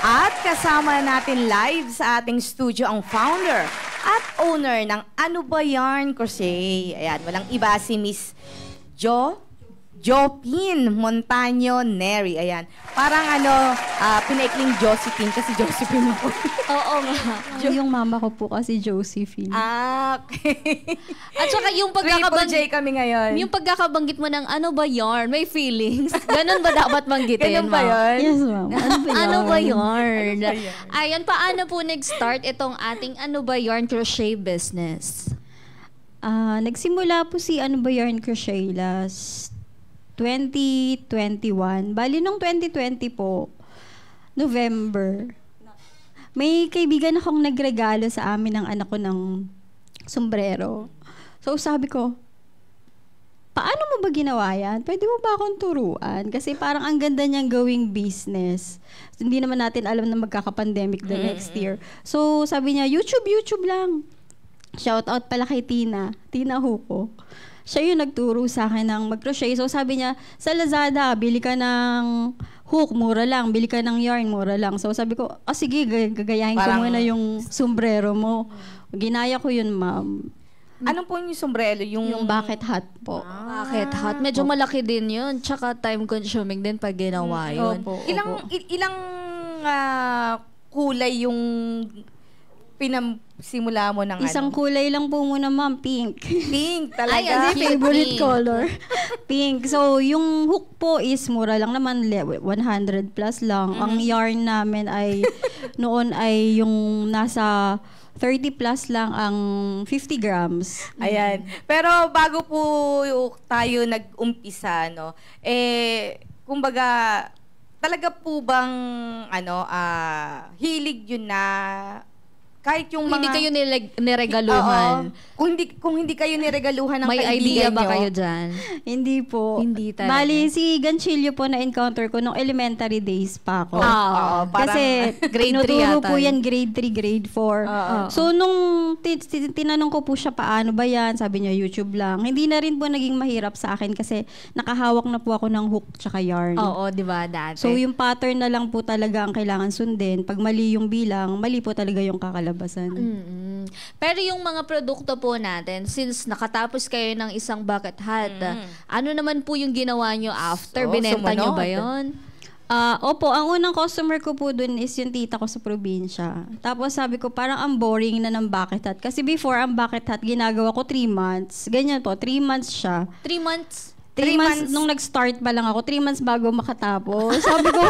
At kasama natin live sa ating studio ang founder at owner ng Ano Ba Yarn Crochet. Ayan, walang iba si Miss Jopin Montaño Neri. Ayan. Parang pinaikling Josephine kasi Josephine po. Oo nga. Yung mama ko po kasi Josephine. Okay. At saka yung Triple J kami ngayon. yung pagkakabanggit mo ng ano ba yarn, may feelings. Ganun ba dapat banggitin, Ganun ba yun? Yes, ma'am. Ano ba yarn? Ayan, paano po nag-start itong ating ano ba yarn crochet business? Nagsimula po si Ano Ba Yarn Crochet last 2021. Bali, nung 2020 po, November, may kaibigan akong nagregalo sa amin ng anak ko ng sombrero. So, sabi ko, paano mo ba ginawa yan? Pwede mo ba akong turuan? Kasi parang ang ganda niyang gawing business. So, hindi naman natin alam na magkaka-pandemic the next year. So, sabi niya, YouTube lang. Shout out pala kay Tina Huko. Siya yung nagturo sa akin ng mag-crochet. So sabi niya, sa Lazada, bili ka ng hook, mura lang. Bili ka ng yarn, mura lang. So sabi ko, sige, gagayahin ko muna yung sombrero mo. Ginaya ko yun, ma'am. Anong po yung sombrero? Yung bucket hat po. Bucket hat. Medyo malaki din yun. Tsaka time consuming din pag ginawa yun. Opo. Ilang kulay yung pinamsimula mo ng Isang kulay lang po muna, ma'am. Pink. Pink talaga. Ay, favorite color. Pink. So, yung hook po is mura lang naman. 100 plus lang. Ang yarn namin ay noon ay yung nasa 30 plus lang ang 50 grams. Ayan. Pero bago po tayo nag-umpisa, no, kumbaga, talaga po bang, hilig yun na kahit yung Hindi mga... kayo niregaluhan. Oo. Kung hindi kayo niregaluhan ng May idea kaibigan ba nyo, kayo dyan? Hindi po. Hindi talaga. Bali, si Ganchillo po na-encounter ko nung elementary days pa ako. Oo, parang Kasi grade 3 tinuturo yata po yun. yan, grade 3, grade 4. So, nung tinanong ko po siya paano ba yan, sabi niya YouTube lang. Hindi na rin po naging mahirap sa akin kasi nakahawak na po ako ng hook tsaka yarn. Oo, di ba dati? So, yung pattern na lang po talaga ang kailangan sundin. Pag mali yung bilang, mali po talaga yung kakalabasan. Pero yung mga produkto po natin, since nakatapos kayo ng isang bucket hat, ano naman po yung ginawa nyo after? Binenta nyo ba yun? Opo, ang unang customer ko po dun is yung tita ko sa probinsya. Tapos sabi ko, parang ang boring na ng bucket hat. Kasi before, ang bucket hat, ginagawa ko 3 months. Ganyan po, 3 months siya. 3 months? 3 months, nung nag-start pa lang ako, 3 months bago makatapos. Sabi ko,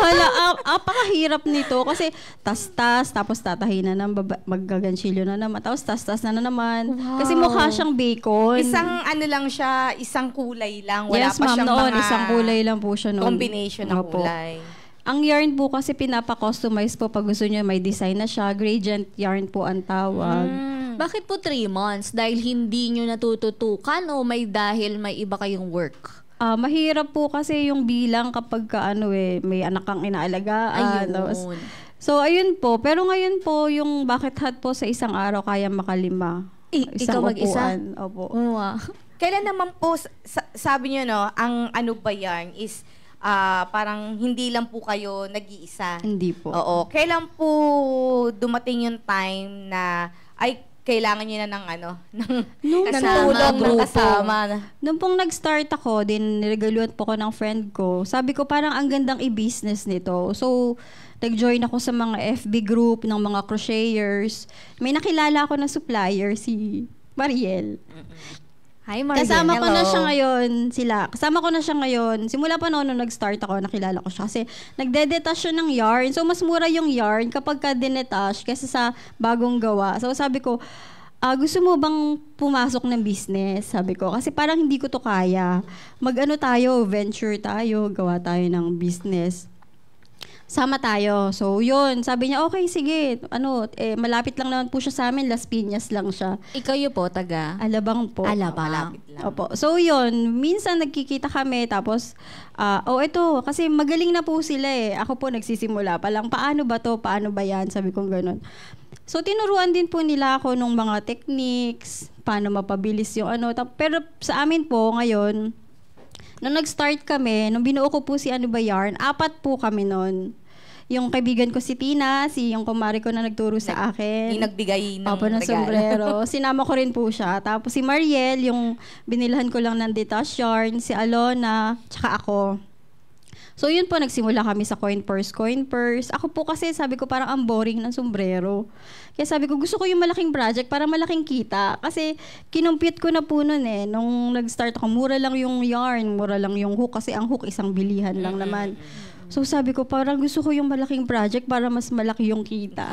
apakahirap nito. Kasi tas-tas, tapos tatahin na naman, maggagansilyo na naman, tapos tas-tas na naman. Wow. Kasi mukha siyang bacon. Isang lang siya, isang kulay lang. Wala Yes, pa ma'am, siyang noon, mga isang kulay lang po siya noon. combination ng Opo. kulay. Ang yarn po kasi pinapa-customize po pag gusto niyo may design na siya. Gradient yarn po ang tawag. Bakit po 3 months? Dahil hindi nyo natututukan o may iba kayong work? Mahirap po kasi yung bilang kapag may anak kang inaalagaan. Ayun. So, ayun po. Pero ngayon po, yung bucket hat po sa isang araw kaya makalima. Ikaw mag-isa? Upuan. Opo. Wow. Kailan naman po, sabi niyo, no, ang Ano Ba Yarn is parang hindi lang po kayo nag-iisa. Hindi po. Oo. Kailan po dumating yung time na, kailangan niyo na ng tulong ng kasama. Nung pong nag-start ako, niregaluhan po ko ng friend ko. Sabi ko, parang ang gandang i-business nito. So, nag-join ako sa mga FB group ng mga crocheters. May nakilala ako na supplier, si Mariel. Hi, Margen. Kasama ko na siya ngayon. Simula pa noon nung nag-start ako, nakilala ko siya. Kasi nagde-detach siya ng yarn. So, mas mura yung yarn kapag ka dinetach kaysa sa bagong gawa. So, sabi ko, gusto mo bang pumasok ng business? Sabi ko. Kasi parang hindi ko to kaya. Venture tayo, gawa tayo ng business. Sama tayo. So, yun. Sabi niya, okay, sige. Malapit lang naman po siya sa amin. Las Piñas lang siya. Ikaw po, taga? Alabang po. Alabang. Opo. So, yun. Minsan nagkikita kami. Tapos, ito. Kasi magaling na po sila eh. Ako po nagsisimula pa lang. Paano ba to? Paano ba yan? Sabi ko ganun. So, tinuruan din po nila ako nung mga techniques. Paano mapabilis yung Pero sa amin po, ngayon, nung nag-start kami, nung binuo ko po si Ano Ba Yarn, 4 po kami noon. yung kaibigan ko si Tina, yung kumari ko na nagturo sa akin. Yung nagbigay ng Opo, ng regalo. sombrero. Sinama ko rin po siya. Tapos si Mariel, yung binilhan ko lang ng detached yarn, si Alona, tsaka ako. So yun po, nagsimula kami sa coin purse. Ako po kasi sabi ko parang ang boring ng sombrero. Kaya sabi ko gusto ko yung malaking project para malaking kita. Kasi kinumpute ko na po nun nung nag-start ako, mura lang yung yarn, mura lang yung hook. Kasi ang hook isang bilihan lang naman. So sabi ko parang gusto ko yung malaking project para mas malaki yung kita.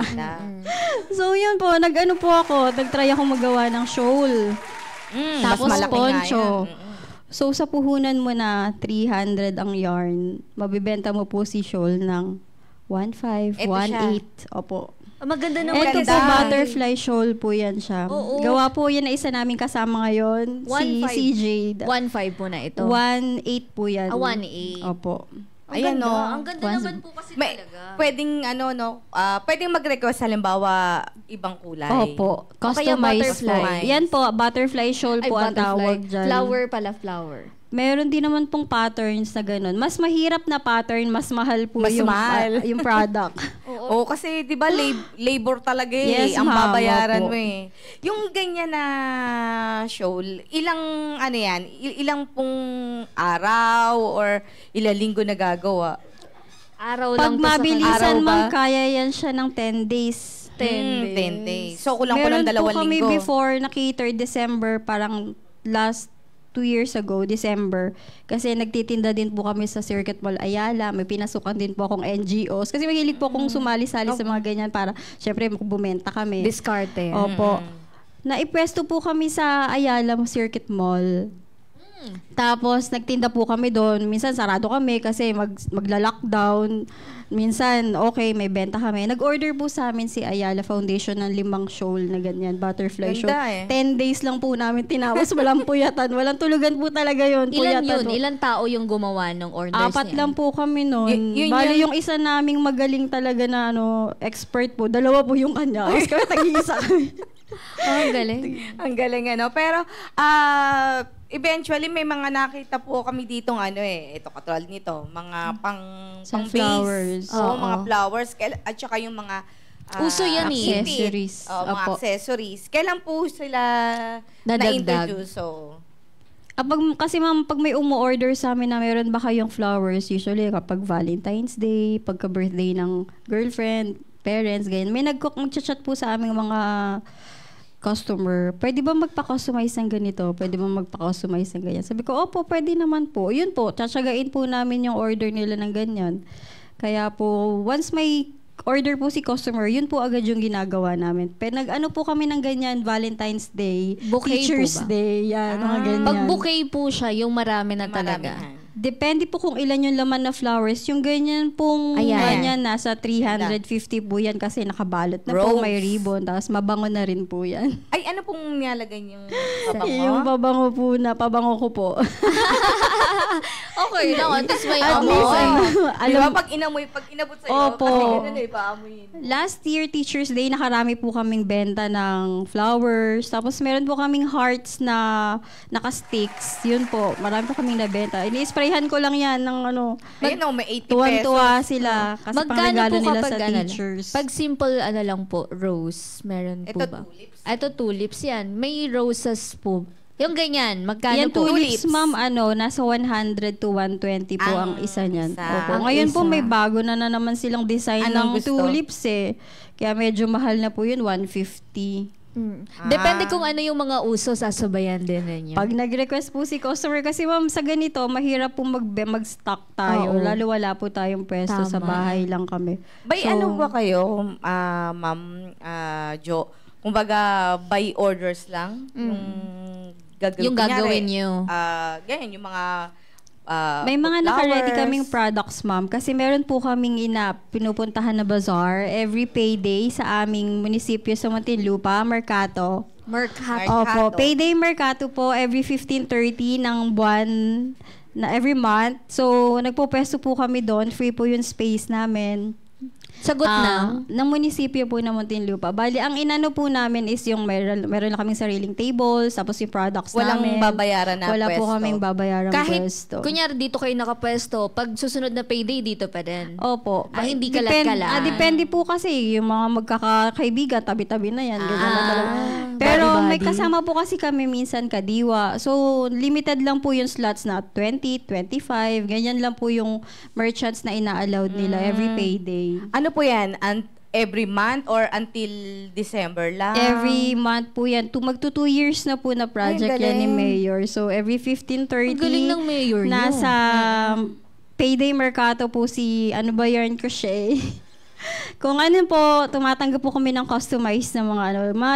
So yun po, nag-try ako magawa ng shawl. Tapos mas malaki poncho. nga yan. So, sa puhunan mo na 300 ang yarn, mabibenta mo po si shawl ng 1.5, Ito siya. 1.8. Opo. Maganda naman. Ito po, Ganda. butterfly shawl po yan siya. Oo. Gawa po yan na isa namin kasama ngayon, si 1.5. CJ. 1.5 po na ito. 1.8 po yan. 1.8. Opo. Ang Ayan, ganda. no? Ang ganda naman po kasi talaga. Pwedeng pwedeng mag-request halimbawa ibang kulay. Opo. O kaya Customized po. butterfly. Yan po, butterfly shawl Ay, po ang butterfly. tawag dyan. Flower pala, flower. Meron din naman pong patterns na ganun. Mas mahirap na pattern, mas mahal po Mas yung, mahal. yung product. Oo, kasi 'di ba labor talaga Yes, ang ma'am, babayaran opo. mo eh. Yung ganyan na shawl, ilang yan? Ilang pong araw or ilang linggo na gagawa? Araw Pag lang to sa mabilisan, Araw ba? ma'am, kaya yan siya ng 10 days. 10 days. So kulang Meron ko ng 2 po kami linggo. before na cater December, parang last 2 years ago, December. Kasi nagtitinda din po kami sa Circuit Mall Ayala. May pinasukan din po akong NGOs. Kasi mahilig po akong sumali-sali sa mga ganyan para, syempre, bumenta kami. Diskarte. Opo. Naipwesto po kami sa Ayala Circuit Mall. Tapos, nagtinda po kami doon. Minsan, sarado kami kasi magla-lockdown. Minsan, okay, may benta kami. Nag-order po sa amin si Ayala Foundation ng 5 shawl na ganyan, butterfly shawl. Ganda 10 days lang po namin tinawas. Walang puyatan. Walang tulugan po talaga yun. Ilan Puyatan yun? po. Ilan tao yung gumawa ng orders Apat niya? lang po kami noon. Yun Bali, yan. yung isa naming magaling talaga na expert po. 2 po yung kanya. Tapos kami tag-iisa kami. Oh, ang galing. Ang galing Pero eventually may mga nakita po kami ditong ito katulad nito, mga pang Sunflowers. base. Oo, Oo. mga flowers at saka yung mga Uso yan eh. Accessories. Mga Opo. accessories. Kailan po sila Nadagdag. na-introduce? So, Kasi ma'am, pag may umu-order sa amin na meron ba kayong flowers, usually kapag Valentine's Day, pagka-birthday ng girlfriend, parents, ganyan. May nag-chat po sa aming mga customer, pwede ba magpa-customize ng ganito? Pwede ba magpa-customize ng ganyan? Sabi ko, opo, pwede naman po. Yun po, tsatsagain po namin yung order nila ng ganyan. Kaya po, once may order po si customer, yun po agad yung ginagawa namin. Nag-ano po kami ng ganyan, Valentine's Day, Bouquet Teacher's po ba? Day, yan, mga ganyan. Pag bouquet po siya, yung marami na talaga. maramihan. Depende po kung ilan yung laman na flowers. Yung ganyan pong Ayan. ganyan, nasa 350 po yan kasi nakabalot na po, Rose. may ribbon, tapos mabango na rin po yan. Ay, ano pong nilalagay yung pabango? Yung pabango po na, pabango ko po. Okay lang, at least may At amoy. least, Di ba alam, pag inabot sa'yo, Opo. kasi ganun paamoyin. last year, Teacher's Day, nakarami po kaming benta ng flowers. Tapos meron po kaming hearts na naka-sticks. Yun po, marami po kaming nabenta. Ini-sprayhan ko lang yan ng Ayun may 80 pesos. tuwan-tuwa sila kasi Magkano pangregalo po nila kapag sa teachers. Pag simple lang po, rose, meron po Ito, ba? tulips. Ito tulips yan. May roses po. Yung ganyan, magkano Yan po? tulips, ma'am, nasa 100 to 120 po ang isa niyan. isa. Opo. Ang Ngayon po isa. may bago na naman silang design Anong ng gusto? tulips eh. Kaya medyo mahal na po yun, 150. Depende kung ano yung mga uso, sasabayan din ninyo. Pag nag-request po si customer, kasi ma'am, sa ganito, mahirap po mag-stock tayo. Oo. Lalo wala po tayong pwesto sa Tama. bahay lang kami. By So, ano ba kayo, ma'am Jo? Kumbaga, by orders lang? Yung gagawin nyo. Ganyan, yung mga May mga naka-ready flowers. kaming products, ma'am. Kasi meron po kaming pinupuntahan na bazaar every payday sa aming munisipyo sa Muntinlupa, Mercato. Mercato. Opo, payday Mercato po every 15:30 ng buwan na every month. So, nagpo-pwesto po kami doon. Free po yung space namin. Sagot ng? Ng munisipyo po ng Muntinlupa. Bali, ang inano po namin is yung meron na kaming sariling tables, tapos yung products Walang namin. babayaran na Wala po pwesto. kaming babayaran Kahit, pwesto. kunyari dito kayo nakapwesto, pag susunod na payday, dito pa din. Opo. Hindi kalat-kalat. Depende po kasi yung mga magkakaibigan, tabi-tabi na yan. Ganyan na talaga. Ah, Pero may body-body. kasama po kasi kami minsan kadiwa. So, limited lang po yung slots na 20, 25. Ganyan lang po yung merchants na ina-allowed nila every payday. Ano po yan? Every month or until December lang? Every month po yan. Magto 2 years na po na project Ay, yan ni galing. Mayor. So, every 15-30, Ang galing ng mayor niyo. nasa payday mercato po si ano ba yarn crochet. Kung ano po, tumatanggap po kami ng customized na mga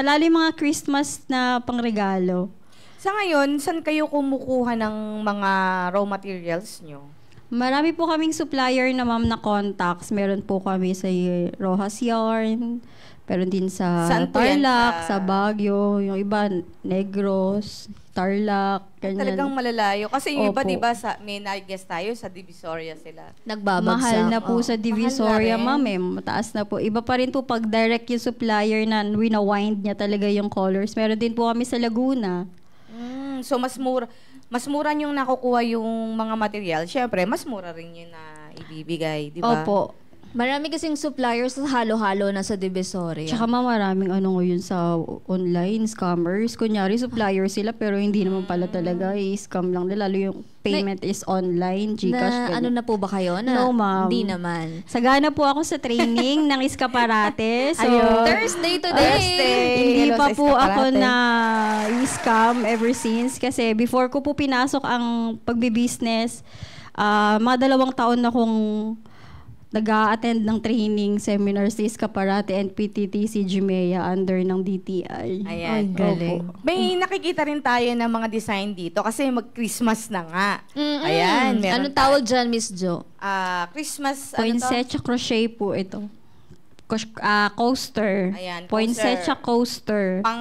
lalo yung mga Christmas na pangregalo. Sa ngayon, saan kayo kumukuha ng mga raw materials nyo? Marami po kaming supplier na ma'am na contacts. Meron po kami sa Rojas Yarn, meron din sa Saan po yan? Tarlac, Sa- sa Baguio, yung iba Negros, Tarlac, ganyan. Talagang malalayo. Kasi yung iba, Opo. di ba, may nag-guest tayo, sa Divisoria sila. Nagbabagsak. Mahal na po Oh. sa Divisoria, Mahal na ma'am. Mataas na po. Iba pa rin po pag direct yung supplier na wina-wind niya talaga yung colors. Meron din po kami sa Laguna. So, mas mura yung nakukuha yung mga material. Siyempre, mas mura rin yun na ibibigay, di ba? Opo. Marami kasing suppliers na halo-halo na sa Divisoria. Tsaka maraming ngayon sa online, scammers. Kunyari, supplier sila pero hindi naman pala talaga. I-scam lang nila. Lalo yung payment is online, Gcash. na, ano na po ba kayo? Na, No, ma'am. Hindi naman. Sagana po ako sa training ng Iskaparate. So, Ayun. Thursday today. Thursday. hindi Hello pa sa po ako Iskaparate. na i-scam ever since. Kasi before ko po pinasok ang pagbibusiness, mga 2 taon na kong nag-a-attend ng training seminars sa Iskaparate and PTTC Jumea under ng DTI. Ayan. Ay, galing. Opo. May nakikita rin tayo ng mga design dito kasi mag-Christmas na nga. Mm-mm. Ayan. meron Anong tawag dyan, Miss Jo? Christmas, Poinsettia crochet po ito. Coaster. Ayan, Poinsettia coaster. Pang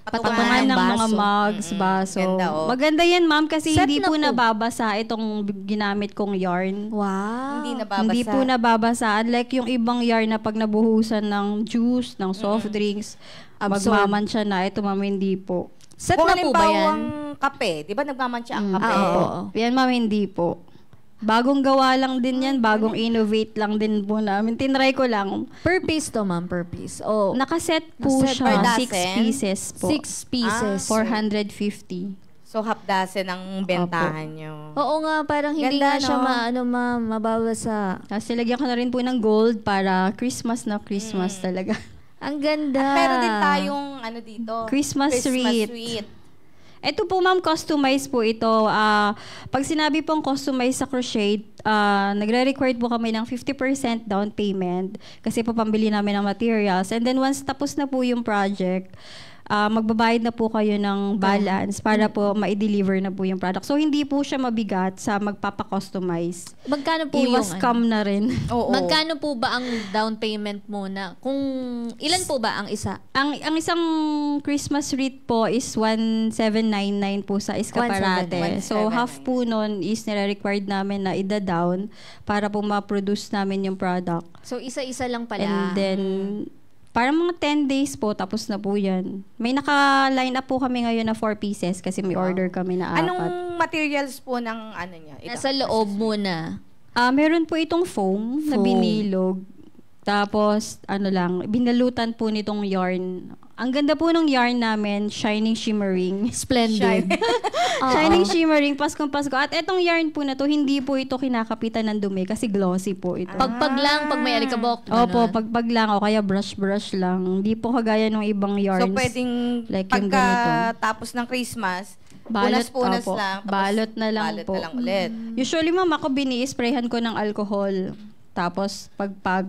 Patungan ng mga baso. mugs, baso. Ganda, oh. Maganda yan, ma'am, kasi Set hindi na po po. nababasa itong ginamit kong yarn. Wow. Hindi nababasa. Hindi po nababasa. Unlike yung ibang yarn na pag nabuhusan ng juice, ng soft drinks, Absorb. magmamansya na. Ito, ma'am, hindi po. Set Kung na po ba yan? halimbawang kape, di ba nagmamansya ang kape? oo. Yan, ma'am, hindi po. Bagong gawa lang din yan. Bagong innovate lang din po namin. Tinry ko lang. Per piece to, ma'am. Per piece. Oh, Nakaset po Nakaset siya. per 6 dozen? pieces po. 6 pieces. 450. So, half dozen ang bentahan nyo. Oo nga, parang hindi Ganda, nga siya no? mababasa. Tapos nilagyan ko na rin po ng gold para Christmas na Christmas talaga. Ang ganda. Meron din tayong dito. Christmas wreath. Ito po ma'am, customized po ito. Pag sinabi pong customized sa crochet, nagre-required po kami ng 50% down payment kasi po pambili namin ng materials. And then once tapos na po yung project, magbabayad na po kayo ng balance para po ma-deliver na po yung product. So hindi po siya mabigat sa magpapa-customize. Magkano po Iwas yung scam na rin. Oo. Magkano po ba ang down payment muna? Kung ilan po ba ang isa? Ang isang Christmas wreath po is 1,799 po sa Escaparate. 1,799. So half po nun is nire-required namin na ida-down para po ma-produce namin yung product. So isa-isa lang pala. And then parang mga 10 days po tapos na po yan. May naka-line up po kami ngayon na 4 pieces kasi may order kami na 4. Anong materials po ng niya? Ito. Nasa loob muna. Meron po itong foam na Foam. binilog. Tapos, binalutan po nitong yarn. Ang ganda po ng yarn namin, shining shimmering. Splendid. Oo. Shining shimmering, Paskong Pasko. At etong yarn po na to, hindi po ito kinakapitan ng dumi kasi glossy po ito. Pagpag lang, pag may alikabok. Opo, ganun. pagpag lang o kaya brush lang. Hindi po kagaya ng ibang yarns. So, pwedeng like yung ganito. tapos ng Christmas, Balot, punas-punas opo. lang. Tapos Balot na lang balot po. na lang ulit. Usually, ma'am, ako bini-sprayhan ko ng alcohol. Tapos,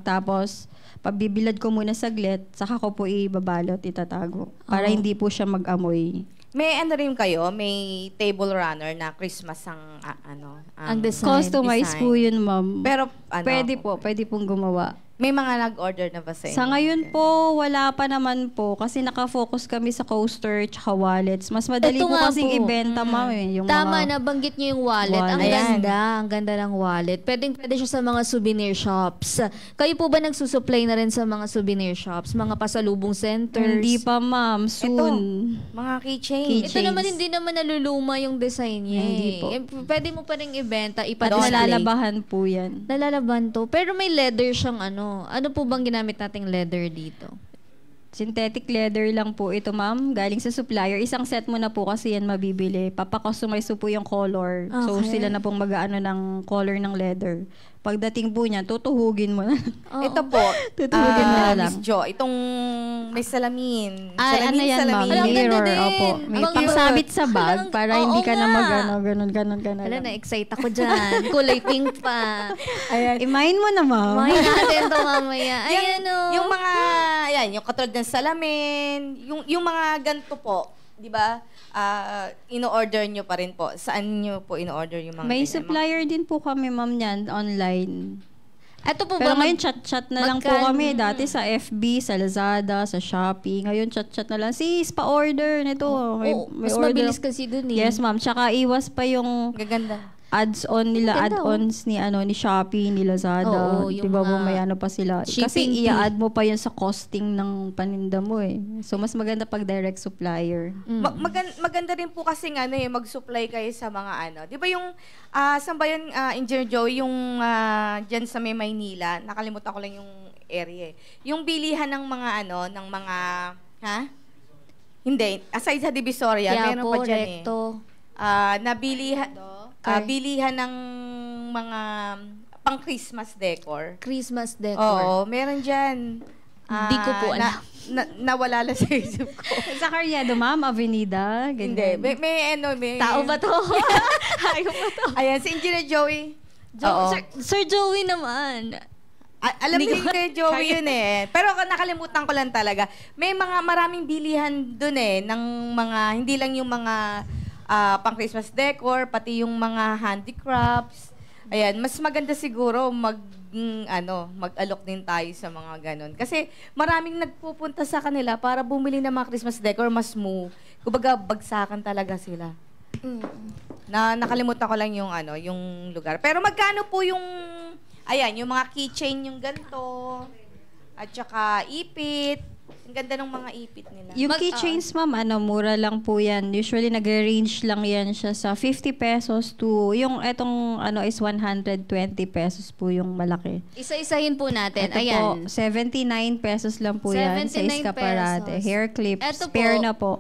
tapos pabibilad ko muna saglit, saka ko po ibabalot, itatago. Para hindi po siya mag-amoy. May rin kayo? May table runner na Christmas ang Ang design. Customized design. po yun, ma'am. Pero Pwede pong gumawa. May mga nag-order na ba sa inyo? Sa ngayon po, wala pa naman po. Kasi nakafocus kami sa coaster tsaka wallets. Mas madali Ito po nga kasing po. ibenta, ma'am. Yung Tama, mga... nabanggit niyo yung wallet. Ang Wallet. ganda. Ang ganda ng wallet. Pwede siya sa mga souvenir shops. Kayo po ba nagsusupply na rin sa mga souvenir shops? Mga pasalubong centers? Hindi pa, ma'am. Soon. Mga keychain. Key- Ito naman, chains. hindi naman naluluma yung design niya. Hindi po. Pwede mo pa rin ibenta, At ipa-display. nalalabahan po yan. Nalalaban to. Pero may leather siyang ano. Ano po bang ginamit nating leather dito? Synthetic leather lang po ito, ma'am. Galing sa supplier. Isang set mo na po kasi yan mabibili. Papakustomize po yung color. So, Okay. sila na pong mag-aano ng color ng leather. Pagdating po niya, tutuhugin mo na. Oo. Ito po, Tutuhugin mo na lang. Miss Jo, itong may salamin. Ano yan, ma'am? Alam, ang ganda Mirror, din. opo. May Ang pangsabit sa bag Alam, para oo hindi ka na nga. ganun. Wala, na-excite ako dyan. Kulay pink pa. Imahin mo na, ma'am. May natin to mamaya. Ayan o. Yung mga, yan, yung katulad ng salamin, yung mga ganito po, di ba? In-order nyo pa rin po. Saan nyo po in-order yung mga May ganyan? supplier din po kami, ma'am, yan, online. Ito po Pero ba? ngayon, chat-chat na lang po magkano- kami. Dati sa FB, sa Lazada, sa Shopee. Ngayon, chat-chat na lang. Sis, pa-order nito. Oo, mas mabilis kasi dun eh. Yes, ma'am. Tsaka iwas pa yung Gaganda. ads-on nila, Ganda, add-ons ni ni Shopee, ni Lazada. Oo, yung 'Di ba po mga may ano pa sila. Kasi shipping fee. i-add mo pa yun sa costing ng paninda mo eh. So mas maganda pag direct supplier. Maganda rin po kasi nga mag-supply kayo sa mga ano. 'Di ba yung saan ba yun, Engineer Joey, yung diyan sa may Maynila, nakalimutan ko lang yung area. Yung bilihan ng mga ng mga Hindi, aside sa Divisoria, meron pa diyan recto. Nabilihan bilihan ng mga pang Christmas decor. Christmas decor. Oo, meron diyan. Hindi ko po alam. Nawala lang sa isip ko. Sa Carriedo, ma'am, Avenida, Hindi. ganyan. May Tao ba to? Hayop ba to? Ayan, si Engineer Joey. Oo. Sir Joey naman. Alam din kay Joey yun eh. Pero nakalimutan ko lang talaga. May maraming bilihan dun ng mga, hindi lang yung mga pang Christmas decor, pati yung mga handicrafts. Ayan, mas maganda siguro mag-alok din tayo sa mga ganon. Kasi maraming nagpupunta sa kanila para bumili ng mga Christmas decor, mas kumbaga bagsakan talaga sila. Nakalimutan ko lang yung yung lugar. Pero magkano po yung yung mga keychain yung ganito at saka ipit. Ang ganda ng mga ipit nila. Yung keychains, ma'am, mura lang po yan. Usually, nag-range lang yan siya sa 50 pesos to, yung etong is 120 pesos po yung malaki. Isa-isahin po natin. Ito Ayan. po, 79 pesos lang po yan sa 79 Escaparate. pesos. Hair clips, Ito po. spare na po.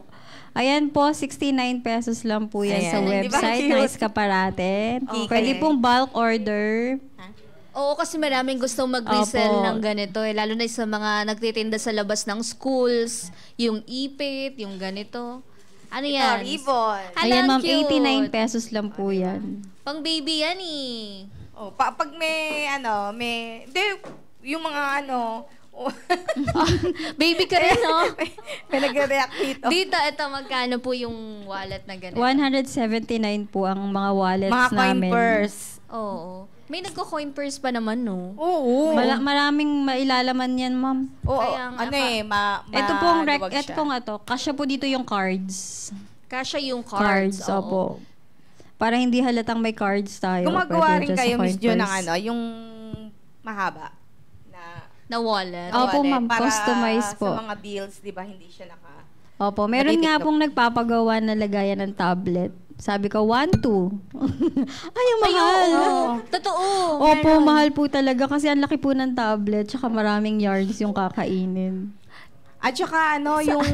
Ayan po, 69 pesos lang po yan Ayan. sa Di ba website cute? ng Escaparate. Okay. Pwede pong bulk order. Oo, kasi maraming gustong mag-resell Opo. ng ganito lalo na sa mga nagtitinda sa labas ng schools, yung ipit, yung ganito. Ano yan? Ribbon. Ayan, ma'am, cute. 89 pesos lang po yan. Pang baby yan eh. Oh, pag may yung mga Baby ka rin, no? may nagre-react dito. Dito, ito, magkano po yung wallet na ganito? 179 po ang mga wallets Mga coin namin. purse. Oo. May nagko-coin purse pa naman, no? Oo. Maraming mailalaman yan, ma'am. Oo, Kaya nga, Ito pong maluwag ito siya. pong kasya po dito yung cards. Kasya yung cards. oo. Opo. Para hindi halatang may cards tayo. Gumagawa rin pwede dyan sa kayo, coin Miss Jo, ng purse. yung mahaba Na wallet. Opo, wallet ma'am. para Customize po. sa mga bills, di ba, hindi siya Opo, meron nga Natitiktok. pong nagpapagawa na lagayan ng tablet. Sabi ko, 1, 2. Ay, ang mahal. Totoo. Opo, mahal po talaga kasi ang laki po ng tablet tsaka maraming yards yung kakainin. At saka yung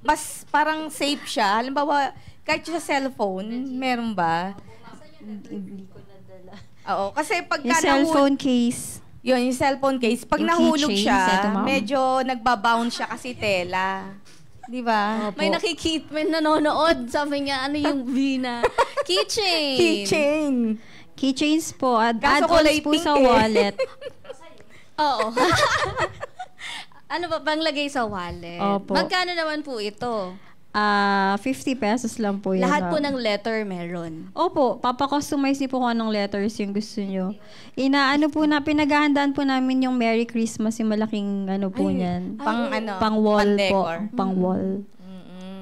mas parang safe siya. Halimbawa, kahit sa cellphone, meron ba? Hindi ko nadala. Oo, kasi pagka Yung cellphone case. yung cellphone case, pag Yung nahulog keychains, siya, eto, ma'am. medyo nagbabounce siya kasi tela. Di ba? Opo. May may nanonood. Sabi niya, ano yung Vina? Keychain. Keychain. Keychains po. Kaso Add-ons kulay po pink sa eh. wallet. Oo. Ano ba, panglagay sa wallet? Opo. Magkano naman po ito? 50 pesos lang po yan. Lahat po ma'am. ng letter meron. Opo, papakustomize niyo po kung anong letters yung gusto niyo. Pinaghahandaan po namin yung Merry Christmas, yung malaking po niyan. Pang wall po. Pang-decor. Pang wall.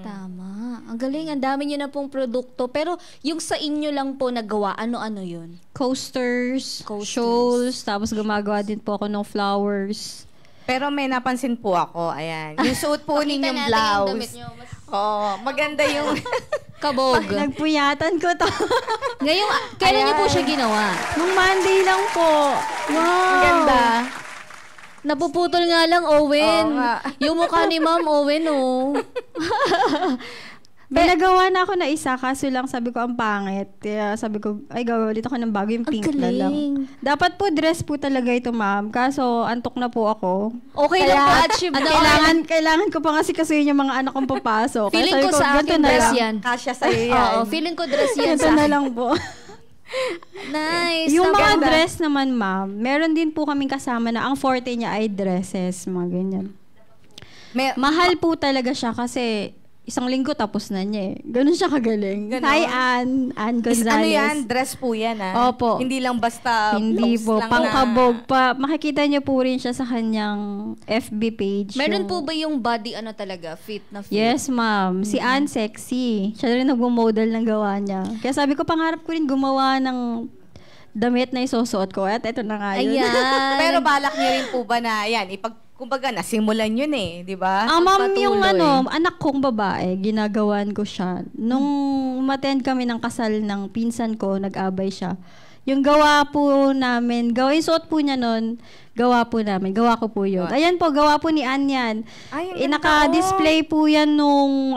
Tama. Ang galing, ang dami nyo na pong produkto. Pero yung sa inyo lang po nagawa, ano-ano yun? Coasters, shawls, tapos gumagawa din po ako ng flowers. Pero may napansin po ako, ayan. Yung suot po ninyong blouse. Oo, maganda yung... Kabog. Nagpuyatan ko to. Ngayon, kailan niyo po siya ginawa? Nung Monday lang po. Wow. Ang ganda. Napuputol nga lang, Owen. Oo nga. Yung mukha ni Ma'am Owen, oh. May nagawa na ako na isa, kaso lang sabi ko ang pangit. Kaya sabi ko, ay gawa ulit ako ng bago, yung pink na lang. Dapat po dress po talaga ito, ma'am. Kaso antok na po ako. Okay lang po, achieve na. Kailangan ko pa kasi kasuyin yung mga anak kong papasok. Kaya Feeling sabi ko sa ganito akin na dress lang. yan. Kasya sa'yo yan. Oo, feeling ko dress yan Ganito sa na akin. lang po. Nice. Yung mga Ganda. dress naman, ma'am, meron din po kaming kasama na ang forte niya ay dresses, mga ganyan. Mahal po talaga siya kasi isang linggo tapos na niya eh. Ganun siya kagaling. Ganon? Hi, Ann Gonzalez. Ano yan? Dress po yan, ha? Opo. Hindi lang basta Hindi blouse po. lang Pangkabog pa. Makikita niyo po rin siya sa kanyang FB page. Meron po ba yung body talaga? Fit na fit? Yes, ma'am. Si Ann Sexy. Siya rin nagmo-model ng gawa niya. Kaya sabi ko, pangarap ko rin gumawa ng damit na isusuot ko. At ito na nga yun. Ayan. Pero balak niyo rin po ba na, yan, kumbaga, nasimulan yun eh, di ba? Ma'am, yung Patuloy. anak kong babae, ginagawan ko siya. Nung umattend kami ng kasal ng pinsan ko, nag-abay siya. Yung gawa po namin, yung suot po niya nun, gawa po namin. Gawa ko po yun. Ayan po, gawa po ni Ann yan. Ay, ang ganda, Naka-display po yan nung,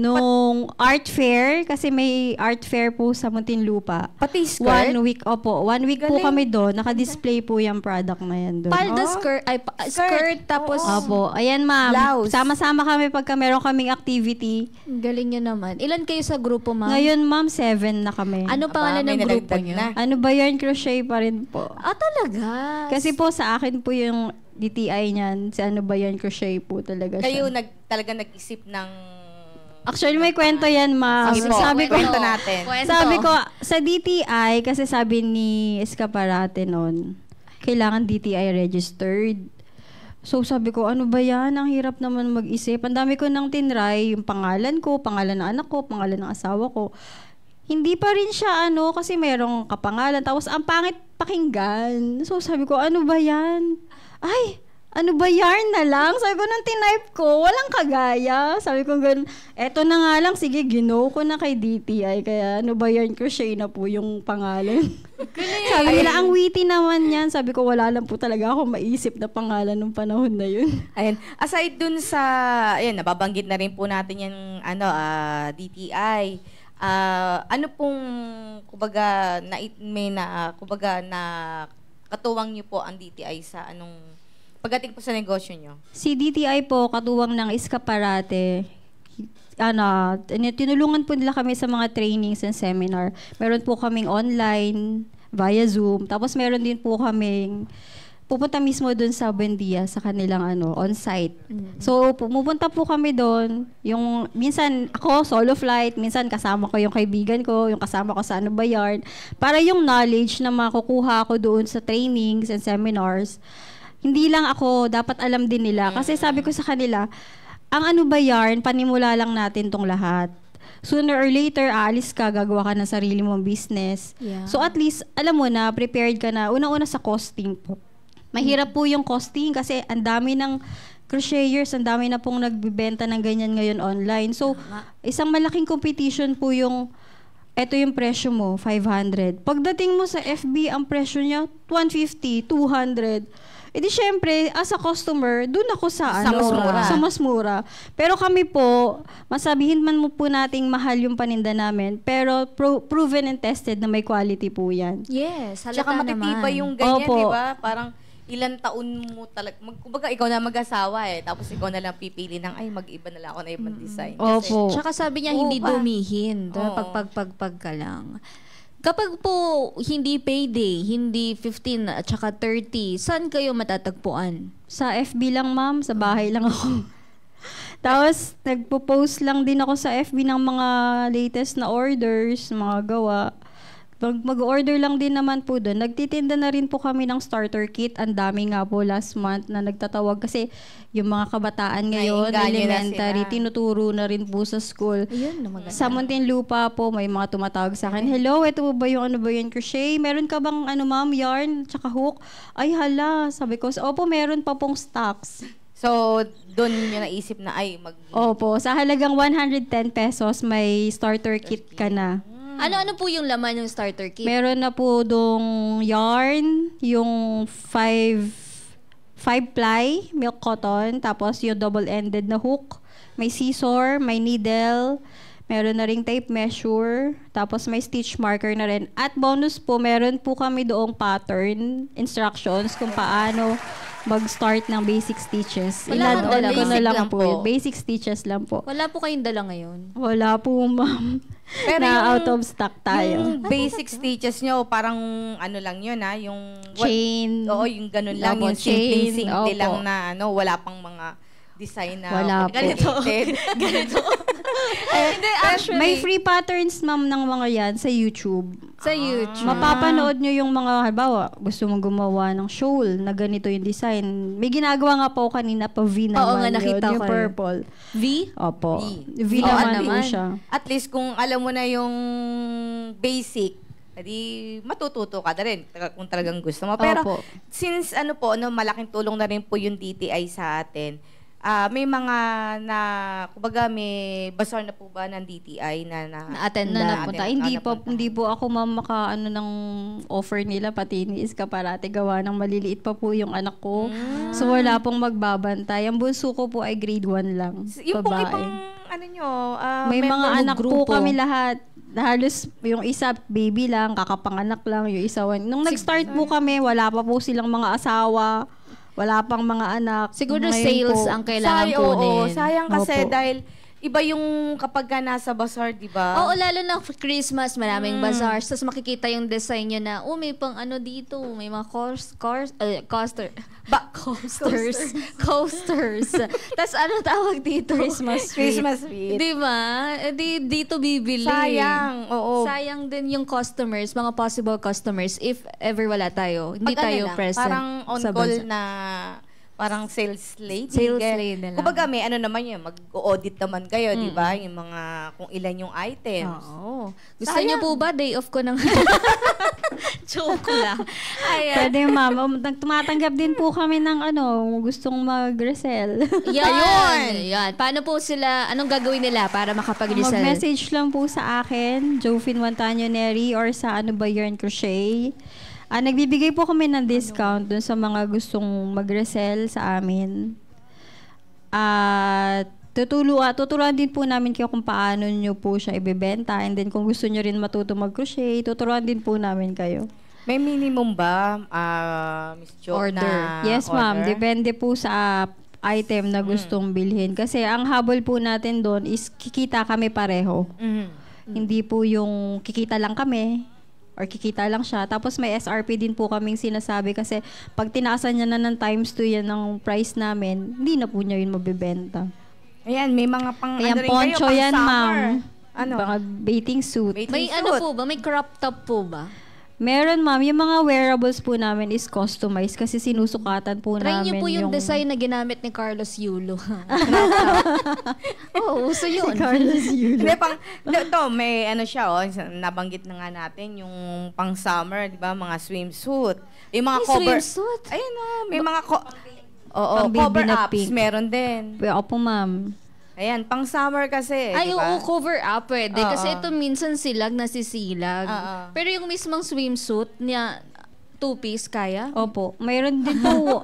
nung art fair. Kasi may art fair po sa Muntinlupa. Pati skirt? 1 week, opo. 1 week po Galing. kami doon. Naka-display po yung product na yan doon. Palda skirt, skirt, tapos... Opo. Ayan, ma'am. Blouse. Sama-sama kami pagka meron kaming activity. Galing nyo naman. Ilan kayo sa grupo, Ma'am? Ngayon, ma'am, 7 na kami. Ano Aba, pangalan may ng grupo nalagdag nyo? na. Ano ba yarn crochet pa rin po. Talaga? Kasi po sa akin po yung DTI niyan, si ano ba yarn crochet po talaga Kayo siya. talaga nag-isip ng... Actually, may kwento yan, ma'am. Sige po, Sabi ko, kwento natin. sabi ko, sa DTI, kasi sabi ni Escaparate noon, kailangan DTI registered. So sabi ko, ano ba yan? Ang hirap naman mag-isip. Ang dami ko nang tinry, yung pangalan ko, pangalan ng anak ko, pangalan ng asawa ko. Hindi pa rin siya kasi merong kapangalan. Tapos ang pangit pakinggan. So sabi ko, ano ba yan? Ay, ano ba yarn na lang? Sabi ko, nung tinype ko, walang kagaya. Sabi ko, eto na nga lang, sige, gino ko na kay DTI. Kaya ano ba yarn crochet na po yung pangalan. Sabi nila, ang witty naman yan. Sabi ko, wala lang po talaga ako maisip na pangalan nung panahon na yun. Ayan. Aside dun sa... Ayan, nababanggit na rin po natin yung DTI. Ano pong kumbaga na katuwang niyo po ang DTI sa pagdating po sa negosyo niyo? Si DTI po, katuwang ng Escaparate, tinulungan po nila kami sa mga trainings and seminar. Meron po kaming online, via Zoom. Tapos meron din po kaming pupunta mismo doon sa Buendia sa kanilang on-site. So, pumupunta po kami doon. Yung minsan ako solo flight, minsan kasama ko yung kaibigan ko, yung kasama ko sa Bayard, para yung knowledge na makukuha ko doon sa trainings and seminars, hindi lang ako, dapat alam din nila. Kasi sabi ko sa kanila, ang Bayard, panimula lang natin tong lahat. Sooner or later, aalis ka, gagawa ka ng sarili mong business. Yeah. So at least, alam mo na, prepared ka na, unang-una sa costing po. Mahirap po yung costing kasi ang dami ng crocheters, ang dami na pong nagbibenta ng ganyan ngayon online. So, isang malaking competition po eto yung presyo mo, 500. Pagdating mo sa FB, ang presyo niya, 150, 200. E di syempre, as a customer, dun ako sa mas mura. Sa mas mura. Pero kami po, masabihin man mo po nating mahal yung paninda namin, pero proven and tested na may quality po yan. Yes, halata Tsaka naman. matitibay yung ganyan, Opo. di ba? Parang ilang taon mo talaga, kumbaga ikaw na mag-asawa tapos ikaw na lang pipili ng, mag-iba na lang ako na ibang design. Kasi, Opo. Tsaka sabi niya, hindi pa. dumihin. Oo. Pagpag ka lang. Kapag po hindi payday, hindi 15 at saka 30, saan kayo matatagpuan? Sa FB lang, ma'am. Sa bahay lang ako. Tapos, nagpo-post lang din ako sa FB ng mga latest na orders, mga gawa. Mag-order lang din naman po doon. Nagtitinda na rin po kami ng starter kit. Ang dami nga po last month na nagtatawag kasi yung mga kabataan ngayon, Naiinganyo na elementary, sila. tinuturo na rin po sa school. Ayun, na maganda. Sa Muntinlupa po, may mga tumatawag sa akin, hello, ito ba yung ano ba yun, crochet? Meron ka bang ano ma'am, yarn, tsaka hook? Ay hala, sabi ko, opo, meron pa pong stocks. So, doon nyo naisip na, Opo, sa halagang 110 pesos, may starter kit ka na. Ano po yung laman ng starter kit? Meron na po dong yarn, yung 5-ply, milk cotton, tapos yung double-ended na hook, may scissor, may needle, meron na ring tape measure, tapos may stitch marker na rin. At bonus po, meron po kami doong pattern, instructions kung paano mag-start ng basic stitches. Wala kang dala. Ko na Basic lang lang po. po. Yun. Basic stitches lang po. Wala po kayong dala ngayon. Wala po, ma'am. Pero na yung- out of stock tayo. Yung basic stitches nyo, parang ano lang yun yung... Chain. Oo, yung ganun lang, Opo, yung chain, simple-simple opo. lang na wala pang mga design na Wala po. complicated. Ganito. Hindi, actually. May free patterns, ma'am, ng mga yan sa YouTube. Sa YouTube. Mapapanood nyo yung mga, halimbawa, gusto mong gumawa ng shawl na ganito yung design. May ginagawa nga po kanina pa V naman. Oo nga, yun, nakita yung ko purple. V? Opo. V. V Oo naman po naman. siya. At least kung alam mo na yung basic, edi matututo ka na rin kung talagang gusto mo. Pero Opo. since malaking tulong na rin po yung DTI sa atin, may mga kumbaga may bazaar na po ba ng DTI na Na-attend Na na napunta. natin, Hindi po ako ma'am makaano ng offer nila, pati ni Iska parate gawa ng maliliit pa po yung anak ko. So wala pong magbabantay. Ang bunso ko po ay grade 1 lang. yung pong Babae. ibang nyo, May mga member- anak grupo. po kami lahat. Halos yung isa baby lang, kakapanganak lang, yung isa one. Nung nag-start po kami, wala pa po silang mga asawa, wala pang mga anak. Siguro Ngayon sales po, ang kailangan oo, kunin. sayang kasi Opo. dahil iba yung kapag ka nasa bazaar, di ba? Oo, lalo na Christmas, maraming bazaars. Tapos makikita yung design niya na, may pang ano dito, may mga coasters. Tapos ano tawag dito? Christmas tree. Christmas wreath. Di ba? Dito bibili. Sayang, oo. Sayang din yung customers, mga possible customers, if ever wala tayo. Hindi Pag tayo lang, present. parang on sa call bansa. na parang sales lady. Sales Kaya- lady lang. Kumbaga may naman yun, mag-audit naman kayo, di ba? Yung mga, kung ilan yung items. Oo. Gusto Sayang. niyo po ba day off ko ng... Joke lang. Ayan. Pwede ma'am. Tumatanggap din po kami ng gustong mag-resell. Yan. Paano po sila, anong gagawin nila para makapag-resell? Mag-message lang po sa akin, Jofin Montaño Neri, or sa Ano Ba Yarn Crochet. Nagbibigay po kami ng discount dun sa mga gustong mag-resell sa amin. At tuturuan din po namin kayo kung paano nyo po siya ibebenta. And then kung gusto nyo rin matuto mag-crochet, tuturuan din po namin kayo. May minimum ba, Miss Jo, Order. na Yes, ma'am. order? Depende po sa item na gustong bilhin. Kasi ang habol po natin doon is kikita kami pareho. Mhm. Hindi po yung kikita lang kami or kikita lang siya. Tapos may SRP din po kaming sinasabi kasi pag tinaasan niya na ng times 2 yan ng price namin, hindi na po niya yun mabibenta. Ayan, may mga pang Kaya rin poncho kayo, pang yan, summer. ma'am. Ano? Mga bathing suit. Bathing May suit. ano po ba? May crop top po ba? Meron, ma'am. Yung mga wearables po namin is customized kasi sinusukatan po Try namin niyo po yung design na ginamit ni Carlos Yulo. Uso yun. Carlos Yulo. Hindi, may siya, nabanggit na nga natin, yung pang summer, di ba, mga swimsuit. Yung mga May cover. swimsuit? Ayun may mga Pang baby cover na ups, pink. meron din. Opo, ma'am. Ayan, pang summer kasi, Ay, di ba? oo, cover up pwede. Oo. Kasi ito minsan silag, nasisilag. Oo. Pero yung mismong swimsuit niya, two-piece, kaya? Opo. Mayroon din po,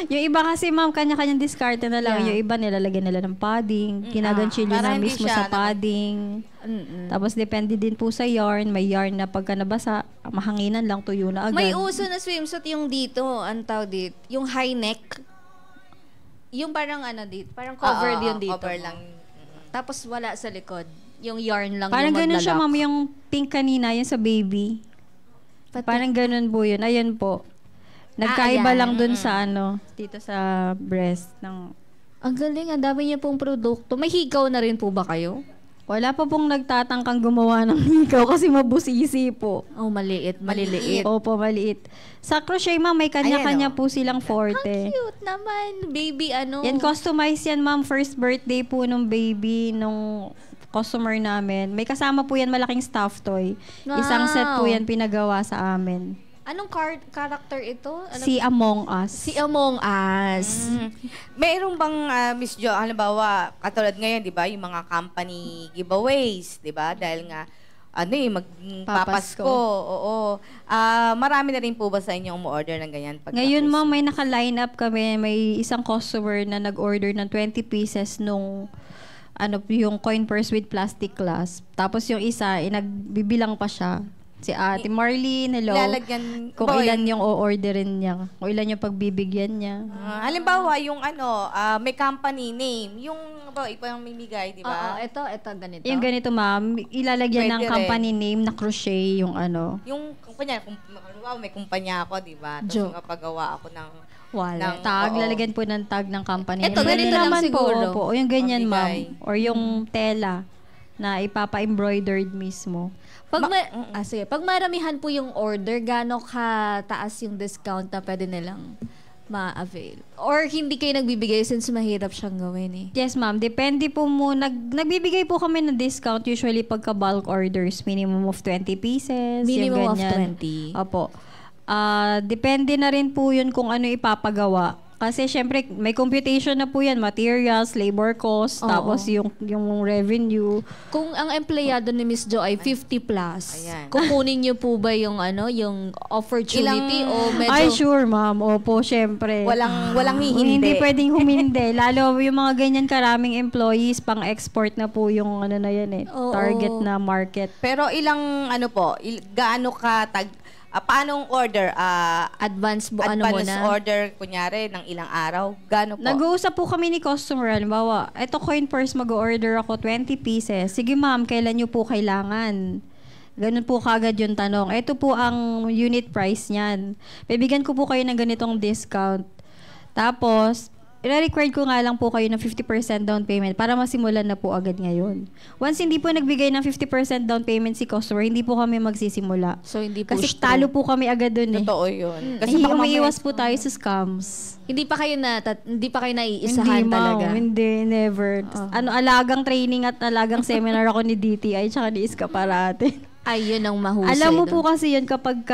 yung iba kasi, ma'am, kanya-kanyang diskarte na lang. Yeah. Yung iba nilalagyan nila ng padding. Kinaganchilyo para na hindi mismo siya sa padding. Tapos, depende din po sa yarn. May yarn na pagka nabasa, mahanginan lang, tuyo na agad. May uso na swimsuit yung dito, ang tawag dito, yung high neck. Yung parang dito, parang covered yun dito. Cover lang. Tapos wala sa likod. Yung yarn lang Parang yung ganun siya, maglalak. ma'am, yung pink kanina, yung sa baby. Parang ganun po yun. Ayan po. Nagkaiba ayan. lang dun sa dito sa breast ng... Ang galing, ang dami niya pong produkto. May higaw na rin po ba kayo? Wala pa pong nagtatangkang gumawa ng hikaw kasi mabusisi po. Oh, maliliit. Opo, maliit. Sa crochet, ma'am, may kanya-kanya po silang forte. Cute naman, baby Yan, customized yan, ma'am. First birthday po nung baby, nung customer namin. May kasama po yan malaking stuffed toy. Isang set po yan pinagawa sa amin. Anong character ito? Si Among Us. Si Among Us. Mayroong bang, Miss Jo, halimbawa, katulad ngayon, di ba, yung mga company giveaways, di ba? Dahil nga, magpapasko. Oo. Marami na rin po ba sa inyo umu-order ng ganyan? Ngayon, ma'am, may naka-line up kami. May isang customer na nag-order ng 20 pieces nung yung coin purse with plastic clasp. Tapos yung isa, nagbibilang pa siya. Si Ate Marlene, hello. Lalagyan, Kung ilan yung o-orderin niya. Kung ilan yung pagbibigyan niya. Halimbawa, yung may company name. Yung ipang mimigay, di ba? Oo, ito, ganito. Yung ganito, ma'am, ilalagyan ng Pwede company name na crochet yung Yung kumpanya, halimbawa may kumpanya ako, di ba? Tapos Joke. magpapagawa ako ng tag, lalagyan po ng tag ng company name. Ito, ganito lang naman siguro. Po, yung ganyan, Pambigay. ma'am. Or yung tela na ipapa-embroidered mismo. Pag maramihan po yung order, gaano kataas yung discount na pwede nilang ma-avail? Or hindi kayo nagbibigay since mahirap siyang gawin eh? Yes, ma'am. Depende po mo. Nagbibigay po kami ng discount usually pagka bulk orders. Minimum of 20 pieces. Minimum yung of ganyan. 20. Opo. Depende na rin po yun kung ano ipapagawa. Kasi syempre, may computation na po yan. Materials, labor cost, tapos yung revenue. Kung ang empleyado ni Miss Jo ay 50 plus, Ayan. kukunin niyo po ba yung yung opportunity o medyo... Ay, sure, ma'am. Opo, syempre. Walang hihindi. Hindi pwedeng humindi. Lalo yung mga ganyan karaming employees, pang-export na po yung na yan eh. Oo. Target na market. Pero ilang, gaano ka paanong order? Advance Advance muna? order, kunyari, ng ilang araw? Gaano po? Nag-uusap po kami ni customer. Halimbawa, eto coin purse, mag-order ako 20 pieces. Sige ma'am, kailan nyo po kailangan? Ganun po kagad yung tanong. Ito po ang unit price niyan. Bibigyan ko po kayo ng ganitong discount. Tapos, i-required ko nga lang po kayo ng 50% down payment para masimulan na po agad ngayon. Once hindi po nagbigay ng 50% down payment si customer, hindi po kami magsisimula. So, hindi po Kasi talo po kami agad dun eh. Totoo yun. Kasi baka umiiwas po tayo sa scams. Hindi pa kayo naiisahan Hindi, talaga? ma'am. Hindi, never. Alagang training at alagang seminar ako ni DTI tsaka ni Iska Parate. Ay, yun ang mahusay. Alam mo doon. po kasi yun kapag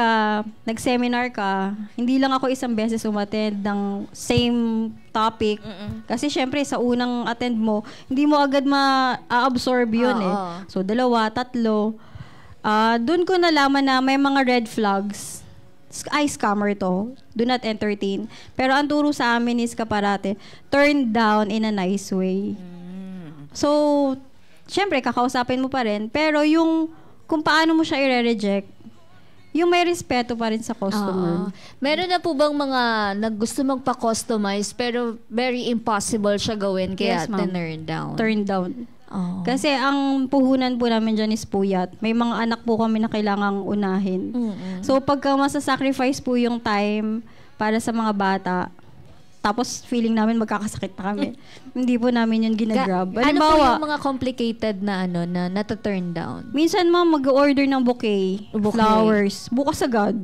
nag-seminar ka, hindi lang ako isang beses umattend ng same topic. Kasi syempre sa unang attend mo, hindi mo agad ma-absorb yun eh. So, 2, 3. Doon ko nalaman na may mga red flags. Ay, scammer to. Do not entertain. Pero ang turo sa amin is kaparate, turn down in a nice way. So, syempre, kakausapin mo pa rin. Pero kung paano mo siya i-reject, yung may respeto pa rin sa customer. Meron na po bang mga gusto magpa-customize pero very impossible siya gawin kaya Yes, ma'am. turn down? Turn down. Kasi ang puhunan po namin dyan is puyat. May mga anak po kami na kailangang unahin. So pagka masasacrifice po yung time para sa mga bata, tapos feeling namin magkakasakit na kami. Hindi po namin yun ginagrab. Ano po yung mga complicated na na nata-turn down? Minsan ma'am, mag-order ng bouquet, flowers, bukas agad.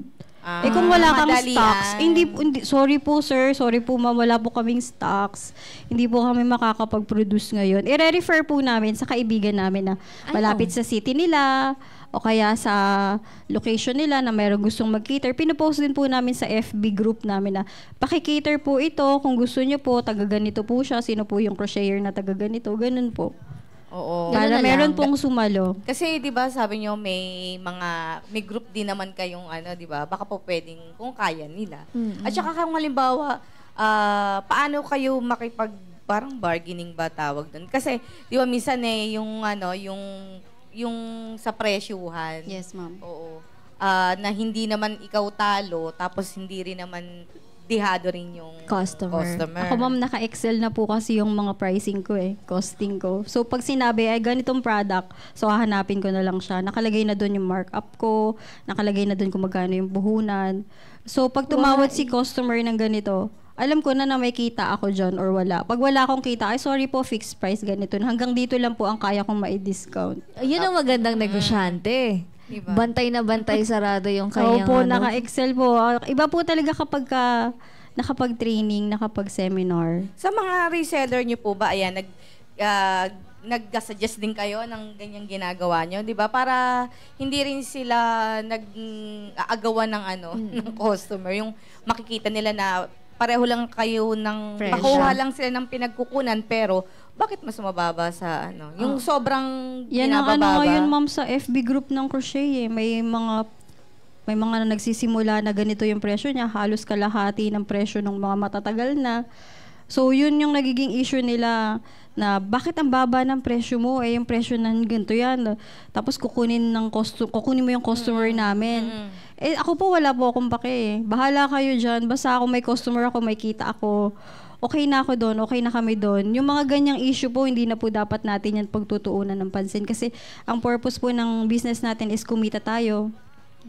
Kung wala kang madalian. stocks, hindi, sorry po sir, sorry po ma'am, wala po kaming stocks. Hindi po kami makakapag-produce ngayon. I-refer po namin sa kaibigan namin na malapit sa city nila, o kaya sa location nila na mayroong gustong mag-cater. Pinopost din po namin sa FB group namin na paki-cater po ito, kung gusto niyo po, taga-ganito po siya, sino po yung crocheter na taga-ganito, ganun po. Oo. Para Ganun na meron lang. pong sumalo. Kasi 'di ba sabi niyo may group din naman kayong 'di ba? Baka po pwedeng kung kaya nila. At saka kung halimbawa paano kayo parang bargaining ba tawag doon? Kasi 'di ba minsan yung sa presyuhan. Yes, ma'am. Oo. Na hindi naman ikaw talo tapos hindi rin naman dihado rin yung Customer. Ako ma'am, naka-Excel na po kasi yung mga pricing ko costing ko. So pag sinabi ay ganitong product, so hahanapin ko na lang siya. Nakalagay na doon yung markup ko, nakalagay na doon kung magkano yung puhunan. So pag tumawad si customer ng ganito, alam ko na may kita ako dyan or wala. Pag wala akong kita, ay sorry po, fixed price ganito. Hanggang dito lang po ang kaya kong ma-discount. Yun ang magandang negosyante. Diba? Bantay na bantay sarado yung kanyang Opo, naka-Excel po. Iba po talaga kapag nakapag-training, nakapag-seminar. Sa mga reseller niyo po ba, ayan, nag-suggest din kayo ng ganyang ginagawa niyo, 'di ba? Para hindi rin sila nag-aagawan ng ng customer, yung makikita nila na pareho lang kayo ng Presyo. pakuha lang sila ng pinagkukunan pero bakit mas mababa sa yung sobrang Yan ang binababa? ngayon ma'am sa FB group ng crochet May mga nagsisimula na ganito yung presyo niya, halos kalahati ng presyo ng mga matatagal na. So yun yung nagiging issue nila na bakit ang baba ng presyo mo, yung presyo ng ganito yan. Tapos kukunin mo yung customer namin. Ako po wala po akong pake. Bahala kayo dyan. Basta ako may customer ako, may kita ako. Okay na ako doon, okay na kami doon. Yung mga ganyang issue po, hindi na po dapat natin yan pagtutuunan ng pansin. Kasi ang purpose po ng business natin is kumita tayo.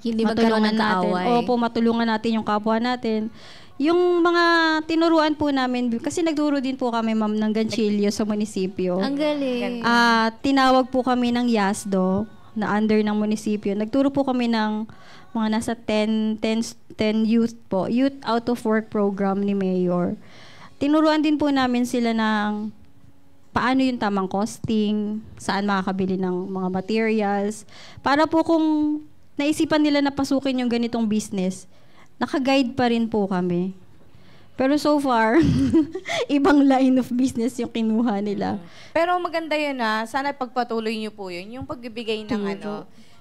Hindi magkaroon ng kaaway. Opo, matulungan natin yung kapwa natin. Yung mga tinuruan po namin, kasi nagturo din po kami ma'am ng ganchilyo sa munisipyo. Ang galing. Tinawag po kami ng YASDO na under ng munisipyo. Nagturo po kami ng mga nasa 10 youth po. Youth Out of Work program ni Mayor. Tinuruan din po namin sila ng paano yung tamang costing, saan makakabili ng mga materials. Para po kung naisipan nila na pasukin yung ganitong business, naka-guide pa rin po kami. Pero so far, ibang line of business yung kinuha nila. Pero maganda yun sana pagpatuloy niyo po yun, yung pagbibigay ng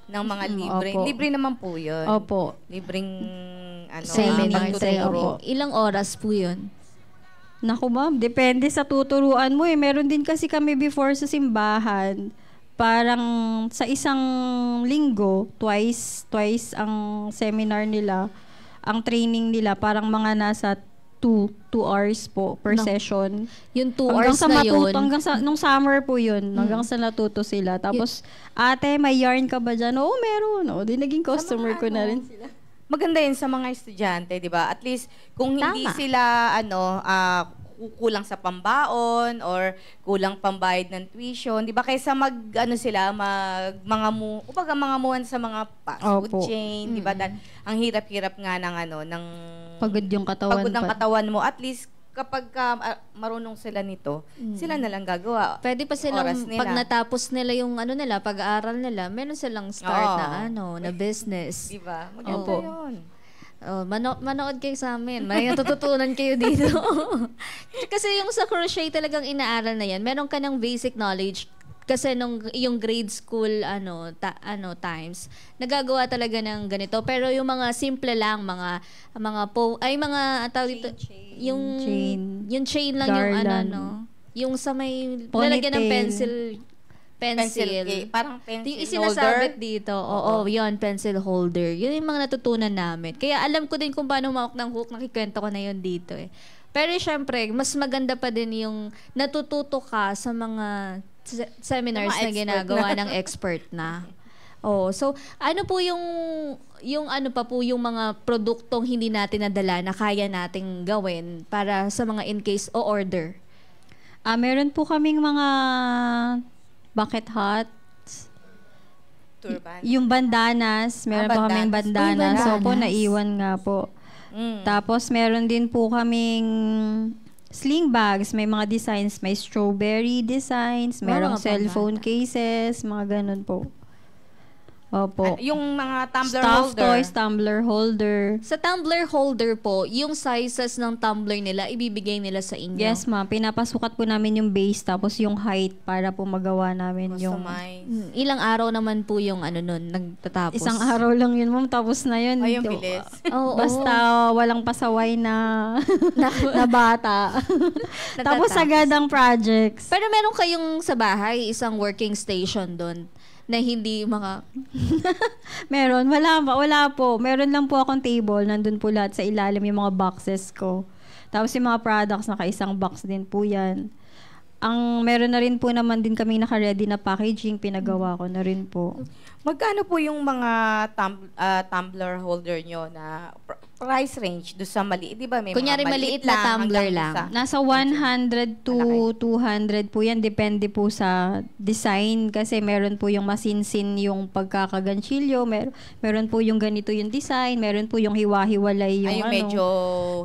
ng mga libre. Opo. Libre naman po yun. Opo. Libreng Seminar. pagtuturo. Ilang oras po yun? Naku ma'am, depende sa tuturuan mo Meron din kasi kami before sa simbahan, parang sa isang linggo, twice ang seminar nila, ang training nila, parang mga nasa 2 hours po per session. Yung 2 hours na yun. Hanggang sa, nung summer po yun, hanggang sa natuto sila. Tapos, ate, may yarn ka ba dyan? Oo, meron. Di naging customer ko na rin sila. Maganda yun sa mga estudyante, di ba? At least, kung hindi Tama. sila, kulang sa pambaon or kulang pambayad ng tuition, di ba? Kaysa mangamuhan sa mga fast food Opo. chain, di ba? Ang hirap-hirap nga ng Pagod yung katawan. pagod ng katawan mo. At least, kapag marunong sila nito, sila na lang gagawa. Pwede pa silang, Oras nila. pag natapos nila yung pag-aaral nila, meron silang start na business. Di ba? Maganda Opo. yun. Manood kayo sa amin. May natututunan kayo dito. Kasi yung sa crochet talagang inaaral na yan. Meron ka ng basic knowledge. Kasi yung grade school times, nagagawa talaga ng ganito. Pero yung mga simple lang, mga tawag dito, yung chain lang Garland. yung sa may Ponytail. lalagyan ng pencil. Parang pencil Yung holder. isinasabit dito. Oo, yun, pencil holder. Yun yung mga natutunan namin. Kaya alam ko din kung paano mawak ng hook. Nakikwento ko na yun dito Pero syempre, mas maganda pa din yung natututo ka sa mga seminars na ginagawa ng expert na. So ano po yung mga produktong hindi natin nadala na kaya nating gawin para sa mga in case o order? Meron po kaming mga bucket hats. Turban. Yung bandanas, meron po kaming Uy, bandanas. So po, bandanas. naiwan nga po. Tapos meron din po kaming sling bags, may mga designs, may strawberry designs, merong mga cellphone cases, mga ganun po. Opo. Yung mga tumbler Stuffed holder. toys, tumbler holder. Sa tumbler holder po, yung sizes ng tumbler nila, ibibigay nila sa inyo? Yes, ma'am. Pinapasukat po namin yung base tapos yung height para po magawa namin yung... Customize. Ilang araw naman po yung nagtatapos? Isang araw lang yun, ma'am. Tapos na yun. Ay, yung bilis. Oo. Basta walang pasaway na na bata. Tapos Natatapos. agad ang projects. Pero meron kayong sa bahay, isang working station doon na hindi mga... Meron, wala po. Meron lang po akong table, nandun po lahat sa ilalim yung mga boxes ko. Tapos yung mga products, naka-isang box din po yan. Meron na rin po naman din kami naka-ready na packaging, pinagawa ko na rin po. Magkano po yung mga tumbler holder nyo na price range do sa maliit? Di ba may Kunyari, mga maliit na tumbler hanggang lang. Nasa 100 to 200 po yan. Depende po sa design. Kasi meron po yung masinsin yung pagkakaganchilyo. Meron po yung ganito yung design. Meron po yung hiwa-hiwalay yung Ay, yung medyo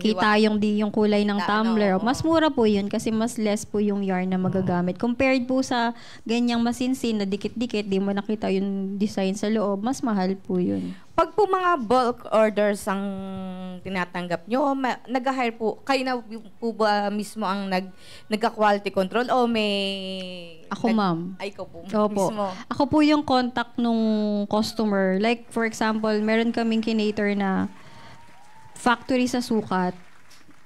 kita yung kulay ng tumbler. oo. Mas mura po yun kasi mas less po yung yarn na magagamit. Compared po sa ganyang masinsin na dikit-dikit, di mo nakita yung design sa loob, mas mahal po yun. Pag po mga bulk orders ang tinatanggap nyo, nag-hire po, kayo na po ba mismo ang nagka-quality control o may... Ako, ma'am. Ay, ikaw po Opo. mismo. Ako po yung contact nung customer. Like, for example, meron kaming kinater na factory sa sukat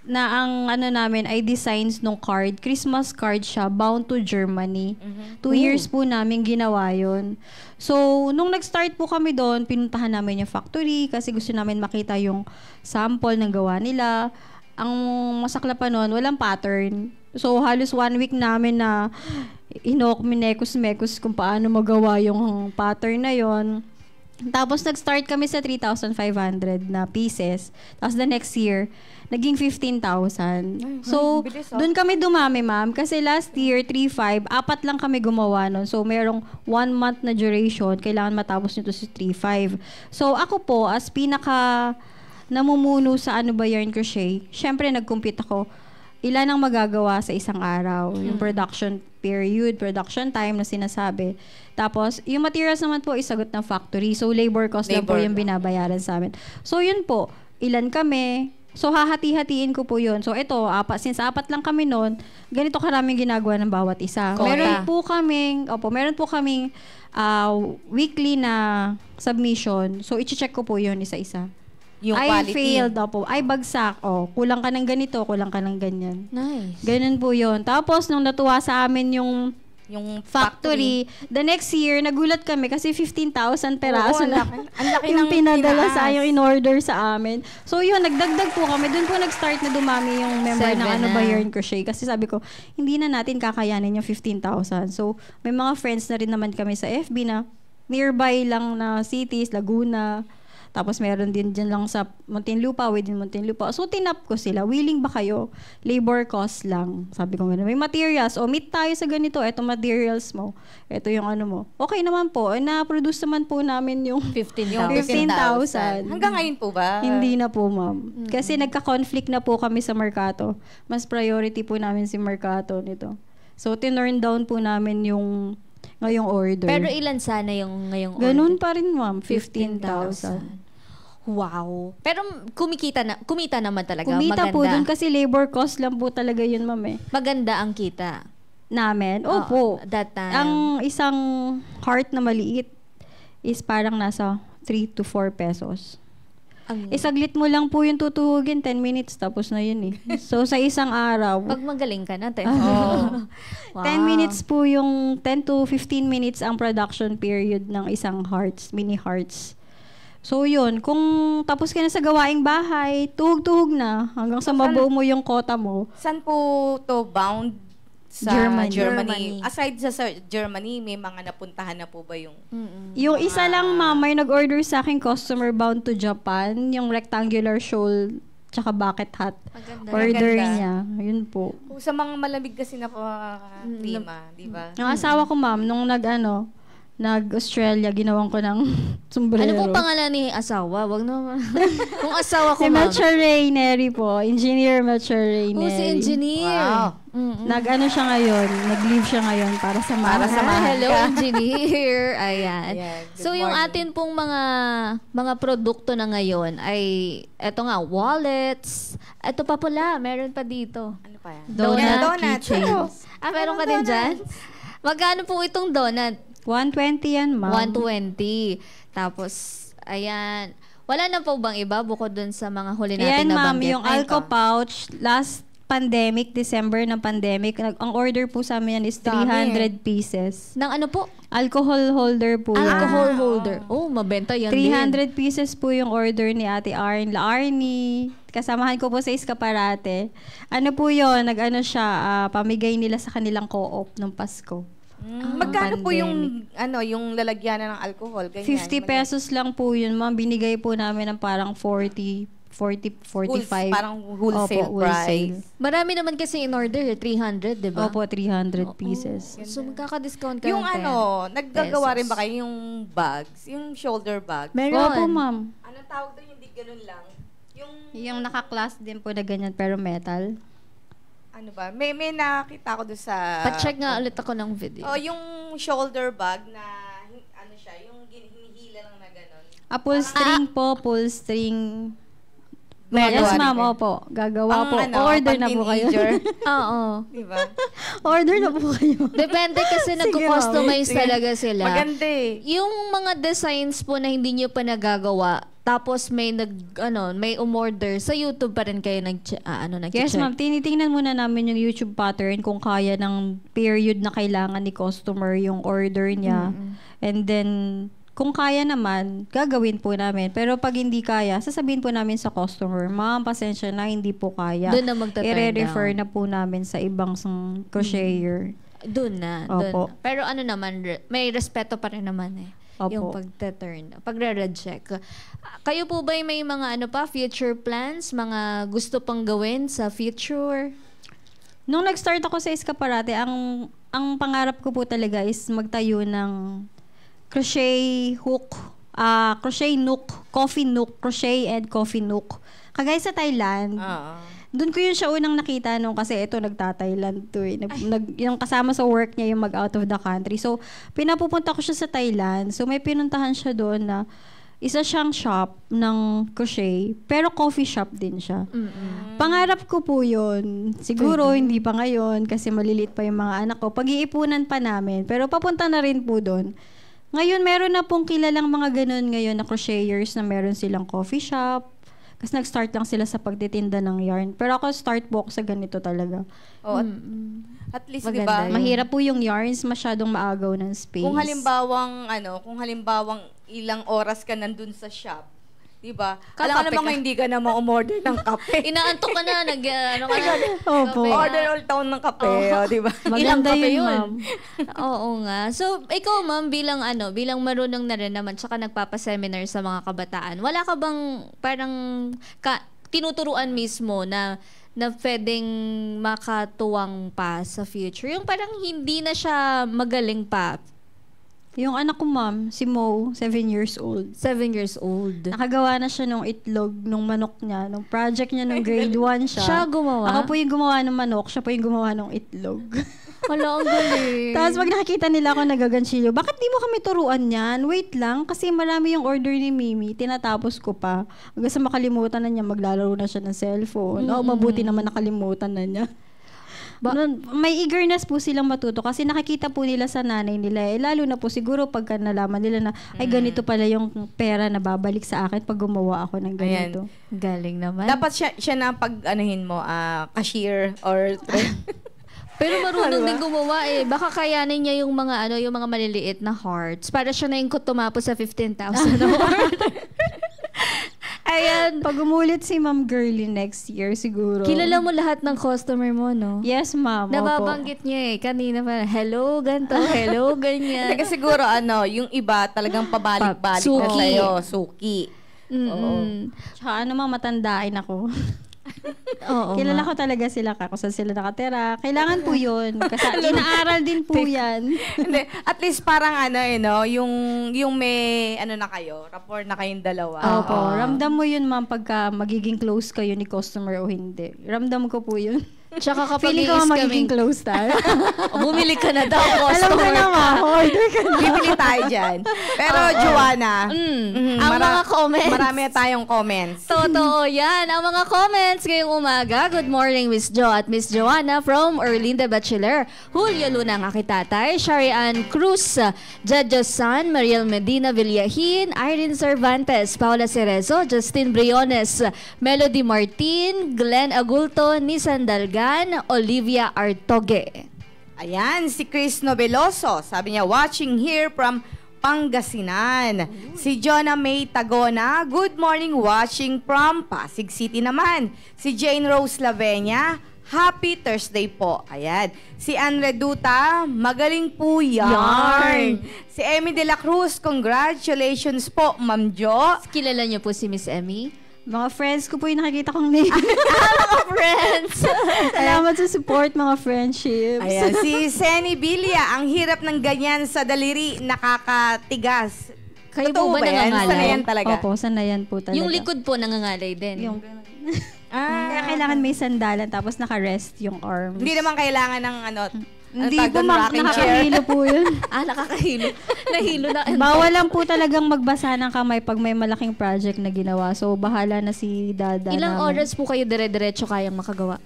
na ang namin ay designs nung card. Christmas card siya, bound to Germany. 2 years po namin ginawa yun. So, nung nag-start po kami doon, pinuntahan namin yung factory kasi gusto namin makita yung sample ng gawa nila. Ang masakla pa noon, walang pattern. So, halos 1 week namin na minekos-mekos kung paano magawa yung pattern na yon. Tapos, nag-start kami sa 3,500 na pieces. Tapos, the next year, naging 15,000. So, bilis, doon kami dumami, ma'am. Kasi last year, 3,500, 4 lang kami gumawa nun. So, merong 1 month na duration. Kailangan matapos nito sa 3,500. So, ako po, as pinaka namumuno sa yarn crochet, syempre, nag-compute ako. Ilan ang magagawa sa isang araw? Yung production period, production time na sinasabi. Tapos, yung materials naman po isagot ng factory. So, labor cost lang po yung binabayaran sa amin. So, yun po. Ilan kami? So, hahati-hatiin ko po yun. So, ito, since 4 lang kami noon, ganito karaming ginagawa ng bawat isa. Kota. Meron po kaming weekly na submission. So, i-check ko po yun isa-isa. Yung I quality. failed, ay bagsak. Kulang ka ng ganito, kulang ka ng ganyan. Nice. Ganun po yun. Tapos, nung natuwa sa amin yung factory, the next year, nagulat kami kasi 15,000 peraso Oo, na ang laki yung ng pinadala tinaas. sa yung in-order sa amin. So yun, nagdagdag po kami. Doon po nag-start na dumami yung member 7 ng na. Yarn Crochet. Kasi sabi ko, hindi na natin kakayanin yung 15,000. So, may mga friends na rin naman kami sa FB na nearby lang na cities, Laguna. Tapos meron din dyan lang sa Muntinlupa, within Muntinlupa. So, tinap ko sila. Willing ba kayo? Labor cost lang. Sabi ko gano'n. May materials. Meet tayo sa ganito. Ito materials mo. Ito yung mo. Okay naman po. Na-produce naman po namin yung 15,000. Hanggang ngayon po ba? Hindi na po, ma'am. Kasi nagka-conflict na po kami sa Mercato. Mas priority po namin si Mercato nito. So, tinurn down po namin yung ngayong order. Pero ilan sana yung ngayong order? Ganun pa rin, ma'am. 15,000. Wow. Pero kumita naman talaga. Kumita Maganda. po dun kasi labor cost lang po talaga yun, ma'am. Maganda ang kita. Namin? Opo. That time. Ang isang heart na maliit is parang nasa 3 to 4 pesos. Saglit mo lang po yung tutuhugin, 10 minutes, tapos na yun So, sa isang araw. Pag magaling ka na, Oh. Wow. 10 minutes po yung, 10 to 15 minutes ang production period ng isang hearts, mini hearts. So, yun. Kung tapos ka na sa gawaing bahay, tuhog-tuhog na. Hanggang sa mabuo mo yung quota mo. Saan po to bound? Sa Germany. Germany. Aside sa Germany, may mga napuntahan na po ba yung... Yung isa lang, ma'am, may nag-order sa akin customer bound to Japan. Yung rectangular shawl tsaka bucket hat. Maganda. Order Maganda. niya. Yun po. Sa mga malamig kasi na klima, di ba? Yung asawa ko, ma'am, nung nag-Australia, ginawan ko ng sombrero. Ano pong pangalan ni asawa? Wag naman. Kung asawa ko, Si ma'am. Melchor Raineri po. Engineer Melchor Raineri. Oh, si engineer. Wow. Nag-ano siya ngayon, nag-leave siya ngayon para sa Para sa mahal. Hello, engineer. Ayan. Ayan. Good So, yung morning. atin pong mga produkto na ngayon ay, eto nga, wallets. Eto pa pala, meron pa dito. Ano pa yan? Donut Donuts. keychains. Meron ka din dyan? Magkano po itong donut? 120 yan, ma'am. 120. Tapos, ayan. Wala na po bang iba bukod dun sa mga huli natin Ayan, na ma'am, banggit? yung Alco pouch, last pandemic, December ng pandemic, ang order po sa amin yan is Dami. 300 pieces. Ng ano po? Alcohol holder po yan. Alcohol holder. Oh, mabenta yan 300 pieces po yung order ni Ate Arnie. Kasamahan ko po sa Escaparate. Ano po yun? Nag-ano siya, pamigay nila sa kanilang co-op ng Pasko. Magkano po yung yung lalagyanan ng alcohol? Ganyan, 50 pesos lang po yun, ma'am. Binigay po namin ng parang 40, 45. Parang wholesale Opo, price. Marami naman kasi in order, 300, di ba? Opo, 300 pieces. So, magkaka-discount ka Yung ng 10 naggagawa rin pesos. ba kayo yung bags? Yung shoulder bag? Meron. Opo, ma'am. Anong tawag doon? Hindi ganun lang. Yung naka-class din po na ganyan pero metal. Ano ba? May nakakita ko doon sa... Pa-check nga ulit ako ng video. Oh, yung shoulder bag na ano siya, yung hinihila lang na ganun. Pull string po, pull string. Gagawa Yes, rin ma'am, kayo? opo. Gagawa po. Ang Order pang na po kayo. teenager. Oo. Diba? Order na po kayo. Depende kasi Sige, nagko-customize Sige. talaga sila. Maganda eh. Yung mga designs po na hindi nyo pa nagagawa, tapos may may umorder, sa YouTube pa rin kayo nag-check. Yes, ma'am. Tinitingnan muna namin yung YouTube pattern kung kaya ng period na kailangan ni customer yung order niya. And then, kung kaya naman, gagawin po namin. Pero pag hindi kaya, sasabihin po namin sa customer, ma'am, pasensya na, hindi po kaya. Doon na magta-turn I-refer down. na po namin sa ibang crocheter. Doon na. Opo. Pero ano naman, may respeto pa rin naman eh. Opo. Yung pagte-turn, pagre-reject. Kayo po ba may mga future plans, mga gusto pang gawin sa future? Nung nag-start ako sa Escaparate, ang pangarap ko po talaga is magtayo ng crochet hook, crochet nook, coffee nook, crochet and coffee nook. Kagaya sa Thailand, doon ko yun siya unang nakita nung kasi ito nagta-Thailand to eh. Yung kasama sa work niya yung mag-out of the country. So, pinapupunta ko siya sa Thailand. So, may pinuntahan siya doon na isa siyang shop ng crochet, pero coffee shop din siya. Pangarap ko po yun. Siguro hindi pa ngayon kasi maliliit pa yung mga anak ko. Pag-iipunan pa namin. Pero papunta na rin po doon. Ngayon, meron na pong kilalang mga ganun ngayon na crocheters na meron silang coffee shop. Kasi nag-start lang sila sa pagtitinda ng yarn. Pero ako, start po ako sa ganito talaga. Oh, at least, di Maganda ba? yun. Mahirap po yung yarns, masyadong maagaw ng space. Kung halimbawang ilang oras ka nandun sa shop, di ba? Alam Kakape namang ka. hindi ka na ma-umorder ng kape. Inaantok ka na, Opo. kape. Order all town ng kape, di ba? Ilang Maganda kape yun, yun? ma'am. Oo nga. So, ikaw ma'am, bilang marunong na rin naman, tsaka nagpapaseminar sa mga kabataan, wala ka bang parang tinuturuan mismo na pwedeng makatuwang pa sa future? Yung parang hindi na siya magaling pa. Yung anak ko, ma'am, si Mo, 7 years old. 7 years old. Nakagawa na siya nung itlog, nung manok niya, nung project niya nung grade 1 siya. Siya gumawa? Ako po yung gumawa ng manok, siya po yung gumawa ng itlog. Wala, ang galing. Tapos pag nakikita nila ako nagagansilyo, bakit di mo kami turuan yan? Wait lang, kasi marami yung order ni Mimi, tinatapos ko pa. Hanggang sa makalimutan na niya, maglalaro na siya ng cellphone. O, mabuti naman nakalimutan na niya. May eagerness po silang matuto kasi nakikita po nila sa nanay nila. Lalo na po siguro pagka nalaman nila na ay ganito pala yung pera na babalik sa akin pag gumawa ako ng ganito. Galing naman. Dapat siya na pag-anuhin mo, cashier or... Pero marunong din gumawa eh. Baka kayanin niya yung mga yung mga maliliit na hearts. Para siya na yung tumapos sa 15,000 award. Ayan, pag umulit si Ma'am Girlie next year siguro. Kilala mo lahat ng customer mo, no? Yes, ma'am. Nababanggit niya eh. Kanina pa, hello, ganito, hello, ganyan. Kasi siguro, yung iba talagang pabalik-balik na Suki. sa'yo. Suki. Tsaka ma'am, matandain ako. Oo. Kilala ko talaga sila kung saan sila nakatira. Kailangan po yun. Kasi inaaral din po yan. Hindi, at least parang yung may, na kayo, rapport na kayong dalawa. Opo. Ramdam mo yun, ma'am, pagka magiging close kayo ni customer o hindi. Ramdam ko po yun. Tsaka kapag Feeling ko iis magiging kami, close tayo. bumili ka na daw, Alam ko customer na ka. order ka na. Bibili tayo dyan. Pero, Joanna, Ang mga comments. Marami tayong comments. Totoo yan. Ang mga comments ngayong umaga. Good morning, Miss Jo at Miss Joanna from Erlinda Bachelor. Julio Luna ang aking tatay. Sharian Cruz, Jadjo San, Mariel Medina Villahin, Irene Cervantes, Paula Cerezo, Justin Briones, Melody Martin, Glenn Agulto, Nisan Dalgan, Olivia Artoge. Ayan, si Chris Noveloso. Sabi niya, watching here from Pangasinan. Si Jonah May Tagona, good morning, watching from Pasig City naman. Si Jane Rose Lavenia, happy Thursday po. Ayan. Si Ann Reduta, magaling po yarn. Si Emmy De La Cruz, congratulations po, Ma'am Jo. Kilala niyo po si Miss Emmy? Mga friends ko po yung nakikita kong name. Mga friends! Salamat sa support, mga friendships. Ayan, si Senny Bilia, ang hirap ng ganyan sa daliri, nakakatigas. Kayo Totoo po ba yan? nangangalay? Sanayan talaga. Opo, sanayan po talaga. Yung likod po nangangalay din. Yung Kaya Ah, kailangan may sandalan tapos naka-rest yung arms. hindi naman kailangan ng ano, Hindi tawag po, doon, rocking chair. nakakahilo po yun. Nakakahilo. Nahilo na. Bawal lang po talagang magbasa ng kamay pag may malaking project na ginawa. So, bahala na si Dada Ilang namin. oras po kayo dire-diretso kayang makagawa?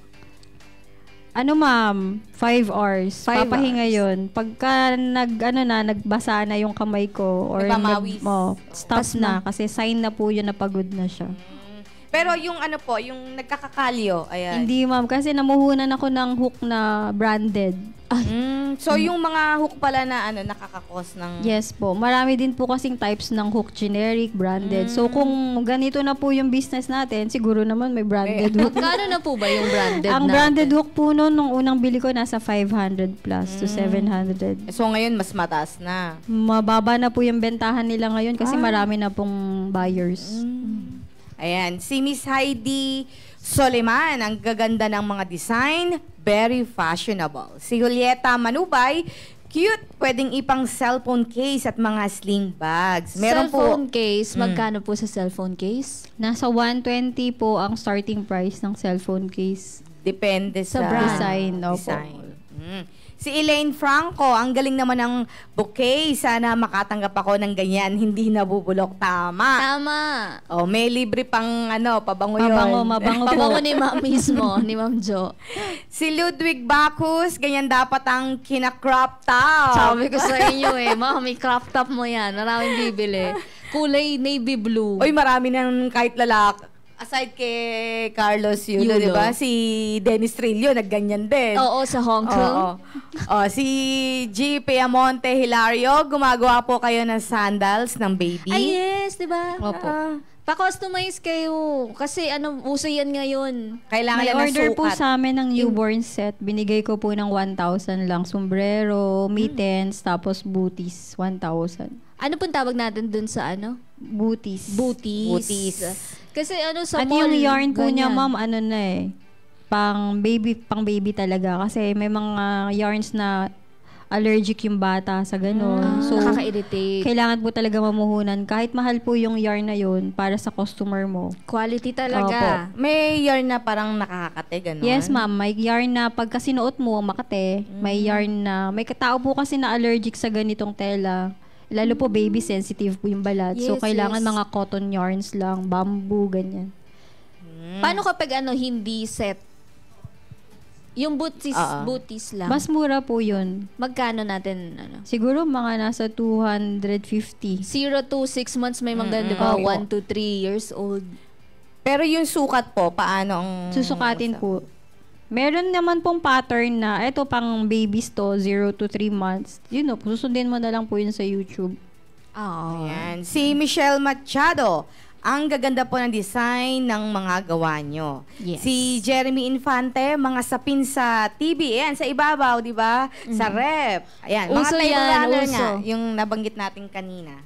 Ano ma'am? 5 hours. 5 Papahinga yun. Pagka nagbasa na yung kamay ko or Nagmamawis. stop Pas na. Kasi sign na po yun na pagod na siya. Pero yung ano po, yung nagkakakalyo, ayan. Hindi ma'am, kasi namuhunan ako ng hook na branded. So yung mga hook pala na ano, nakakakos ng... Yes po. Marami din po kasing types ng hook, generic, branded. So kung ganito na po yung business natin, siguro naman may branded hook. Magkano na po ba yung branded Ang natin? branded hook po noon, nung unang bili ko, nasa 500 plus to 700. So ngayon, mas mataas na. Mababa na po yung bentahan nila ngayon kasi marami na pong buyers. Ayan, si Miss Heidi Soleman, ang gaganda ng mga design, very fashionable. Si Julieta Manubay, cute, pwedeng ipang cellphone case at mga sling bags. Meron Cellphone po, case, magkano po sa cellphone case? Nasa 120 po ang starting price ng cellphone case. depende Sa sa, brand. Design, opo. design. Si Elaine Franco, ang galing naman ng bouquet. Sana makatanggap ako ng ganyan, hindi nabubulok. Tama. Tama. Oh, may libre pang ano, pabango yun. Mabango po. Pabango ni Ma'am mismo, ni Ma'am Jo. Si Ludwig Bacchus, ganyan dapat ang kina-crop top. Sabi ko sa inyo Ma'am, may crop top mo yan. Maraming bibili. Kulay navy blue. Uy, marami nang kahit lalak. Aside kay Carlos Yulo, Yulo. di ba? Si Dennis Trillo, nagganyan din. Oo, sa Hong Kong. Oh, si G. Piamonte Hilario, gumagawa po kayo ng sandals ng baby. Ay, yes, di ba? Opo. Pa-customize kayo. Kasi uso yan ngayon. Kailangan May lang ng order po sukat. sa amin ng newborn set. Binigay ko po ng 1,000 lang. Sombrero, mittens, tapos booties. 1,000. Ano pong tawag natin dun sa Booties. Booties. Booties. Kasi sa At mall, yung yarn po niya, ganyan. ma'am, ano na pang baby talaga. Kasi may mga yarns na allergic yung bata sa ganun. So, Nakaka-irritate. kailangan po talaga mamuhunan. Kahit mahal po yung yarn na yun para sa customer mo. Quality talaga. May yarn na parang nakakate, gano'n? Yes, ma'am. May yarn na pagka sinuot mo, makate. May yarn na, may katao po kasi na allergic sa ganitong tela. Lalo po baby sensitive po yung balat. So, Yes, kailangan yes. mga cotton yarns lang, bamboo, ganyan. Paano kapag hindi set? Yung booties lang. Mas mura po yun. Magkano natin, Siguro mga nasa 250. 0 to 6 months may mga di ba? Opo. 1 to 3 years old. Pero yung sukat po, paano ang... Susukatin po. Meron naman pong pattern na, eto pang babies to, 0 to 3 months. Yun o, susundin mo na lang po yun sa YouTube. Oo. Ayan. Si Michelle Machado, ang gaganda po ng design ng mga gawa nyo. Yes. Si Jeremy Infante, mga sapin sa TV. Ayan, sa ibabaw, di ba? Sa rep. Ayan, mga Uso table yan, runner uso. nga, yung nabanggit natin kanina.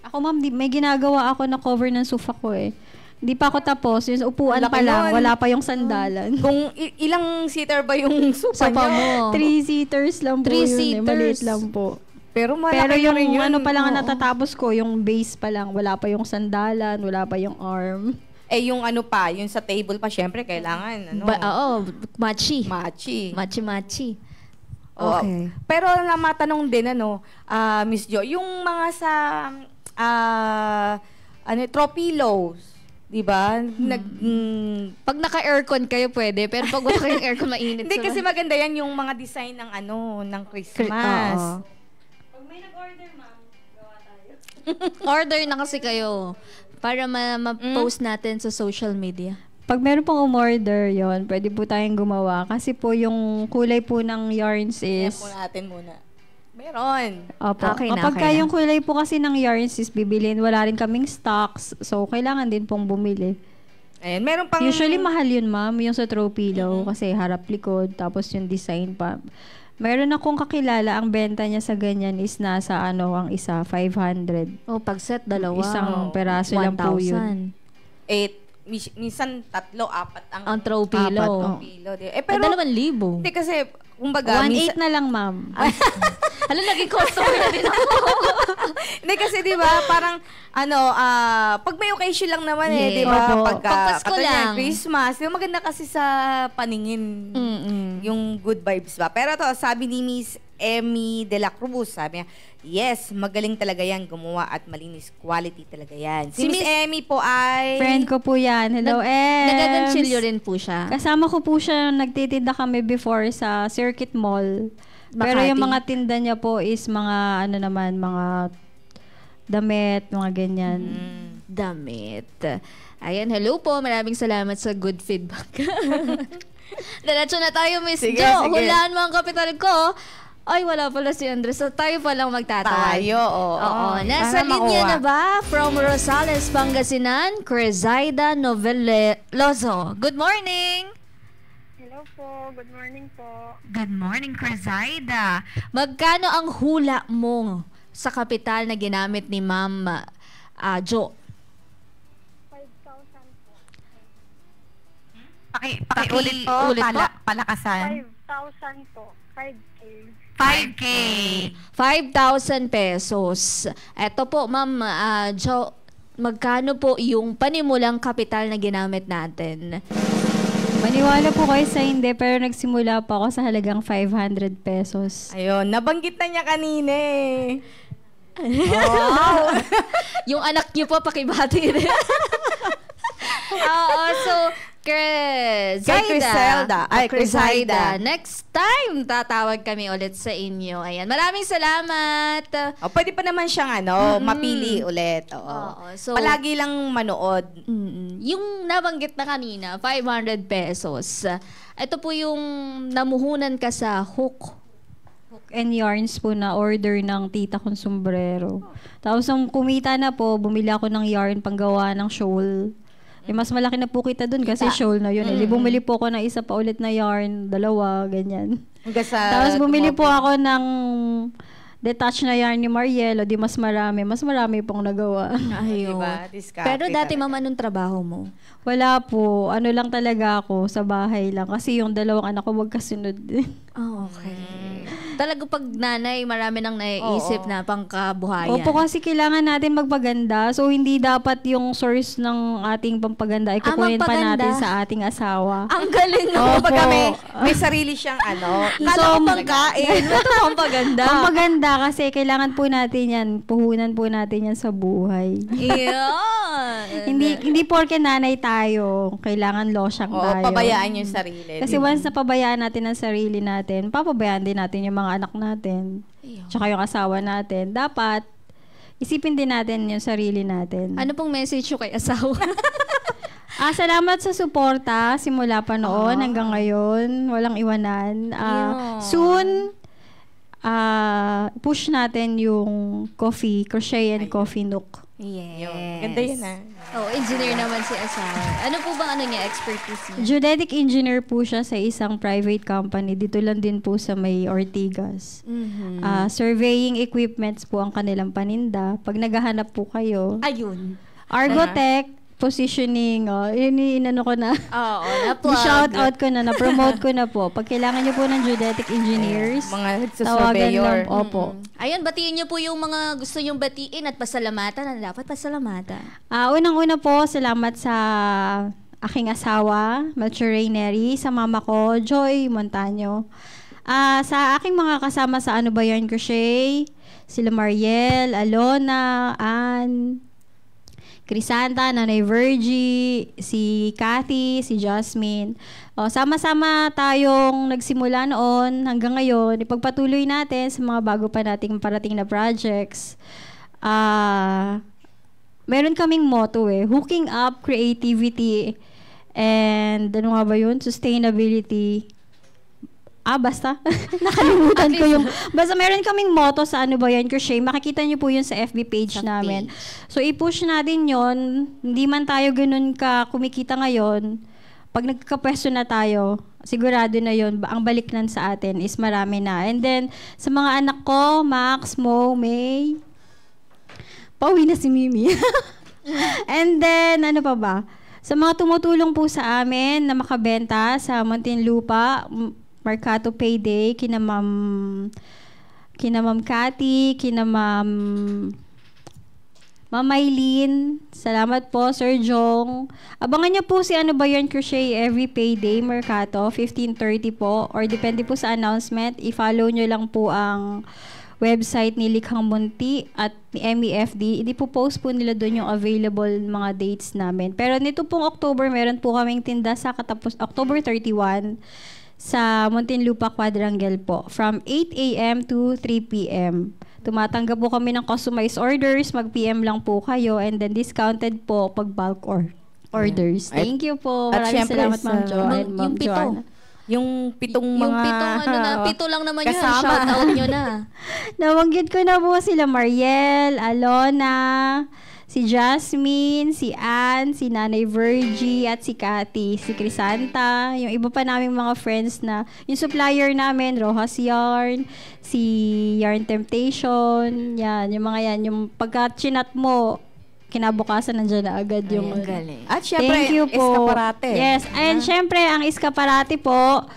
Ako ma'am, may ginagawa ako na cover ng sofa ko eh. Hindi pa ako tapos, yung upuan Ang laki pa lang, nun. wala pa yung sandalan. Kung ilang seater ba yung sofa Sofa nyo? mo. 3-seaters lang po 3 yun seaters. Maliit lang po. Pero malaki Pero na yung rin yun. ano pa lang ang Oo. natatapos ko, yung base pa lang, wala pa yung sandalan, wala pa yung arm. Eh, yung ano pa, yung sa table pa, syempre, kailangan, ano, Oo, machi. machi. Machi-machi. Oo. Okay. Pero na matanong din, ano, Miss Jo, yung mga sa, throw pillows, di ba? Pag naka-aircon kayo pwede, pero pag wala kayong aircon, mainit. Hindi, sa- kasi maganda yan yung mga design ng, ng Christmas. Oo. Order na kasi kayo para ma-post natin sa social media. Pag meron pong umorder yon, pwede po tayong gumawa. Kasi po yung kulay po ng yarns Yan is... po natin muna. Meron. Opo. Okay na, Kapag okay na. yung kulay po kasi ng yarns is bibilin, wala rin kaming stocks. So, kailangan din pong bumili. Ayan, meron pang... Usually, mahal yun, ma'am. Yung sa throw pillow. Kasi harap-likod. Tapos yung design pa. Meron akong kakilala, ang benta niya sa ganyan is nasa ang isa, 500. Oh, pag set, dalawa. Isang peraso lang po yun. 8, minsan 3, 4 Ang throw pillow. pilo. Eh, Pero, pero, 2,000. hindi kasi, kumbaga, 1.8 na lang, ma'am. Hala, naging customer na din ako. Hindi kasi 'di ba, parang pag may occasion lang naman Yes. 'di ba? Opo. Pag Pasko lang. Christmas, 'di ba maganda kasi sa paningin yung good vibes ba. Pero to, sabi ni Miss Emmy de la Cruz, sabi niya, yes, magaling talaga yan gumawa at malinis quality talaga yan. Si Miss Emmy po ay Friend ko po yan. Hello, Ems. Nagaganchilyo rin po siya. Kasama ko po siya, nagtitinda kami before sa Circuit Mall. Pero Makati. yung mga tinda niya po is mga, mga damit, mga ganyan. Damit. Ayan, hello po. Maraming salamat sa good feedback. Diretso na tayo, Miss Sige, Jo. sige. Hulaan mo ang kapital ko. Ay, wala pala si Andres. So, tayo pa lang magtatawag. tayo. Oo. Nasa Para linya makuha. na ba? From Rosales, Pangasinan, Crisaida Noveloso. Good morning! Hello po, good morning po. Good morning, Crisaida. Magkano ang hula mo sa kapital na ginamit ni Ma'am Jo? 5,000 po. Pakiulit po, Ulit po. palakasan. 5,000 po. 5K. 5K. 5,000 pesos. Eto po, Ma'am Jo, magkano po yung panimulang kapital na ginamit natin? Maniwala po kayo sa hindi, pero nagsimula pa ako sa halagang 500 pesos. Ayun, nabanggit na niya kanina eh. Yung anak niyo po, pakibati rin. Oo, so, Criselda. Ay, Crisaida. Next time, tatawag kami ulit sa inyo. Ayan, maraming salamat. Pwede pa naman siyang mapili ulit. Oo. Oo, so, Palagi lang manood. Yung nabanggit na kanina, 500 pesos. Ito po yung namuhunan ka sa hook. And yarns po na order ng tita kong sombrero. Tapos nung kumita na po, bumili ako ng yarn panggawa ng shawl. Eh, mas malaki na po kita dun kasi shawl na yun. Eh. Bumili po ako ng isa pa ulit na yarn, 2, ganyan. Hanggang sa Tapos bumili po ako ng detached na yarn ni Mariel, o di mas marami pong nagawa. Ayun. Diba? Diskarte Pero dati, talaga. mama, anong trabaho mo? Wala po, ano lang talaga ako, sa bahay lang. Kasi yung 2 anak ko magkasunod din. Oh, okay. Talaga pag nanay, marami nang naiisip na pangkabuhayan. Opo, kasi kailangan natin magpaganda. So, hindi dapat yung source ng ating pampaganda ay kukunin pa magpaganda. natin sa ating asawa. Ang galing no? Opo. Pag may sarili siyang Kala ko pangkain. Ito pampaganda. Pampaganda kasi kailangan po natin yan, puhunan po natin yan sa buhay. Iyon. hindi porke nanay tayo, kailangan losyang Oo, tayo. pabayaan yung sarili. Kasi once na pabayaan natin ang sarili natin, papabayaan din natin yung mga anak natin. Tsaka yung asawa natin. Dapat, isipin din natin yung sarili natin. Ano pong message yung kay asawa? Salamat sa suporta simula pa noon hanggang ngayon. Walang iwanan. Soon, push natin yung coffee, crochet and coffee nook. Yes. Ganda yun Oh, engineer naman si asawa. Ano po bang expertise niya? Geodetic engineer po siya sa isang private company. Dito lang din po sa may Ortigas. Surveying equipments po ang kanilang paninda. Pag naghahanap po kayo, Ayun. Argotech, positioning, inano ko na. Oo, na-plug. Shout out ko na, na-promote ko na po. Pag kailangan niyo po ng geodetic engineers, Mga tawagan surveyor. lang. Opo. Ayun, batiin niyo po yung mga gusto niyong batiin at pasalamatan na dapat pasalamatan. Unang-una po, salamat sa aking asawa, Melchor Raineri, sa mama ko, Joy Montaño. Sa aking mga kasama sa Ano Ba Yarn Crochet, sila Mariel, Alona, Ann, Crisanta, Nanay Virgie, si Kathy, si Jasmine. Sama-sama tayong nagsimula noon hanggang ngayon. Ipagpatuloy natin sa mga bago pa nating parating na projects. Meron kaming motto hooking up creativity and ano nga ba yun? Sustainability. Basta. Nakalimutan ko yung... Basta meron kaming motto sa Ano Ba Yarn Crochet. Makikita niyo po yun sa FB page namin. So, i-push natin yon. Hindi man tayo ganun ka kumikita ngayon. Pag nagkapwesto na tayo, sigurado na yon. Ang baliknan sa atin is marami na. And then, sa mga anak ko, Max, Mo, May, pauwi na si Mimi. And then, ano pa ba? Sa mga tumutulong po sa amin na makabenta sa Muntinlupa, Mercato Payday, kina Ma'am Cathy, kina Ma'am Maylene. Salamat po, Sir Jong. Abangan niyo po si Ano Ba Yarn Crochet every payday, Mercato, 15:30 po. Or depende po sa announcement, i-follow niyo lang po ang website ni Likhang Munti at ni MEFD. Post po nila doon yung available mga dates namin. Pero nito pong October, meron po kaming tinda sa October 31 sa Muntinlupa Quadrangle po, from 8 a.m. to 3 p.m. Tumatanggap po kami ng customized orders, mag-PM lang po kayo, and then discounted po pag bulk orders. Thank you po. At Maraming salamat, Ma'am Jo and Ma'am yung pito. Joanna. Yung pitong mga... Yung pito lang naman yun. kasama. Shout out nyo na. Nabanggit ko na po sila Mariel, Alona, si Jasmine, si Ann, si Nanay Virgie, at si Cathy, si Crisanta, yung iba pa naming mga friends na, yung supplier namin, Rojas Yarn, si Yarn Temptation, yan, yung mga yan, yung pagka-chinat mo, kinabukasan nandiyan na agad yung... Ang galing. At syempre, Thank you po. Eskaparate. Yes, and syempre, ang Eskaparate po,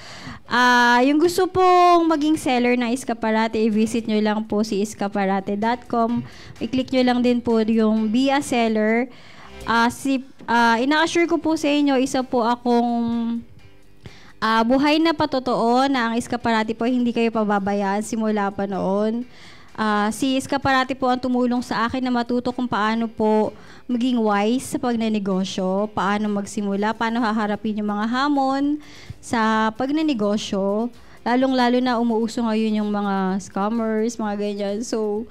yung gusto pong maging seller ng Eskaparate, i-visit nyo lang po si eskaparate.com. I-click nyo lang din po yung Be a Seller. Ina-assure ko po sa inyo, isa po akong buhay na patotoo na ang Eskaparate po hindi kayo pababayaan simula pa noon. Si Eskaparate po ang tumulong sa akin na matuto kung paano po maging wise sa pagnenegosyo, paano magsimula, paano haharapin yung mga hamon sa pagnenegosyo, lalong-lalo na umuuso ngayon yung mga scammers, mga ganyan. So,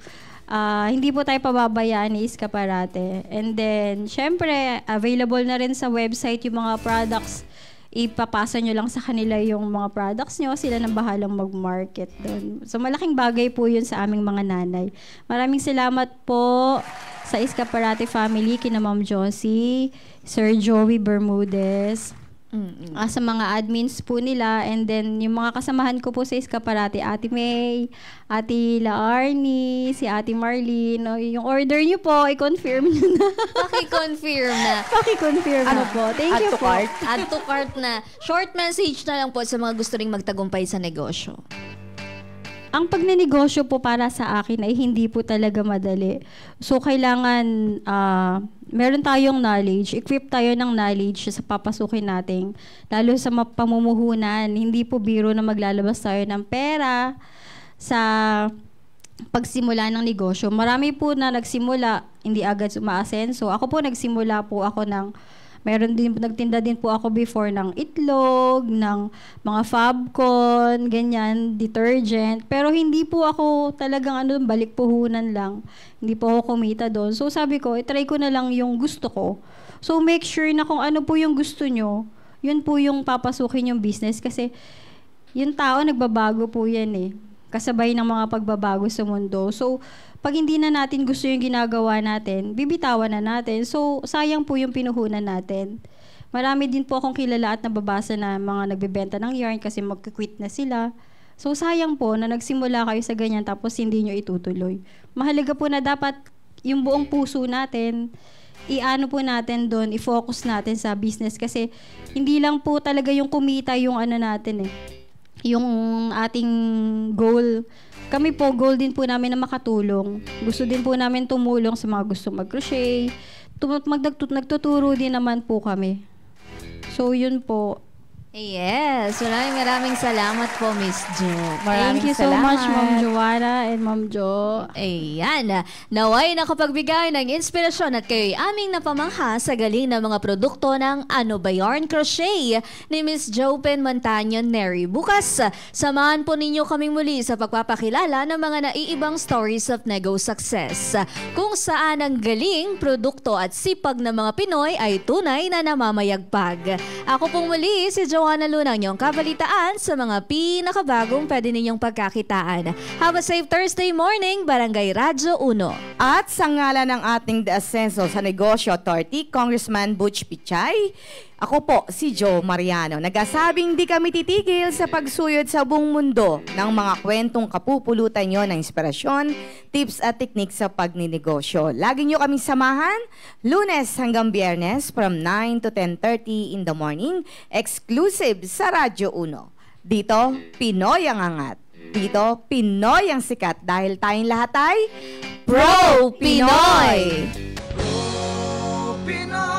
hindi po tayo pababayaan ni Eskaparate. And then, syempre, available na rin sa website yung mga products. Ipapasa nyo lang sa kanila yung mga products nyo, sila nang bahalang mag-market doon. So, malaking bagay po yun sa aming mga nanay. Maraming salamat po sa Eskaparate family, kina Ma'am Josie, Sir Joey Bermudez, sa mga admins po nila, and then yung mga kasamahan ko po sa Eskaparate, Ate May, Ate Laarni, si Ate Marlene, yung order nyo po, i-confirm nyo na. Paki-confirm na. Paki-confirm na po. Thank you po. Add to cart na. Short message na lang po sa mga gusto ring magtagumpay sa negosyo. Ang pagnenegosyo po para sa akin ay hindi po talaga madali. So, kailangan meron tayong knowledge, equip tayo ng knowledge sa papasukin natin, lalo sa pamumuhunan. Hindi po biro na maglalabas tayo ng pera sa pagsimula ng negosyo. Marami po na nagsimula, hindi agad umaasenso. Ako po nagsimula po ako ng nagtinda din po ako before ng itlog, ng mga Fabcon, ganyan, detergent. Pero hindi po ako talagang balik puhunan lang. Hindi po ako kumita doon. So sabi ko, try ko na lang yung gusto ko. So make sure na kung ano po yung gusto nyo, yun po yung papasukin yung business. Kasi yung tao nagbabago po yan kasabay ng mga pagbabago sa mundo. So, pag hindi na natin gusto yung ginagawa natin, bibitawan na natin. So, sayang po yung pinuhunan natin. Marami din po akong kilala at nababasa na mga nagbebenta ng yarn kasi magkikwit na sila. So, sayang po na nagsimula kayo sa ganyan tapos hindi nyo itutuloy. Mahalaga po na dapat yung buong puso natin, i-ano po natin doon, i-focus natin sa business kasi hindi lang po talaga yung kumita yung natin yung ating goal. kami po, goal din po namin na makatulong. Gusto din po namin tumulong sa mga gusto mag-crochet. Nagtuturo din naman po kami. So, yun po. Yes, maraming salamat po, Miss Jo. Thank you so much, Ma'am Joanna and Ma'am Jo. Ayan, naway nakapagbigay ng inspirasyon at kayo'y aming napamangha sa galing ng mga produkto ng Ano Ba Yarn Crochet ni Miss Jopen Montaño Neri. Bukas, samahan po ninyo kaming muli sa pagpapakilala ng mga naiibang stories of nego success. Kung saan ang galing, produkto at sipag ng mga Pinoy ay tunay na namamayagpag. Ako pong muli si Joanna Luna, yung kabalitaan sa mga pinakabagong pwede ninyong pagkakitaan. Have a safe Thursday morning, Barangay Radyo 1. At sa ngalan ng ating The Ascenso sa Negosyo Authority, Congressman Butch Pichay, ako po si Joe Mariano. Nagsasabing di kami titigil sa pagsuyod sa buong mundo ng mga kwentong kapupulutan nyo ng inspirasyon, tips at teknik sa pagninegosyo. Lagi nyo kaming samahan, Lunes hanggang Biyernes from 9 to 10:30 in the morning, exclusive sa Radyo 1. Dito, Pinoy ang angat. Dito, Pinoy ang sikat dahil tayong lahat ay Pro Pinoy! Pinoy!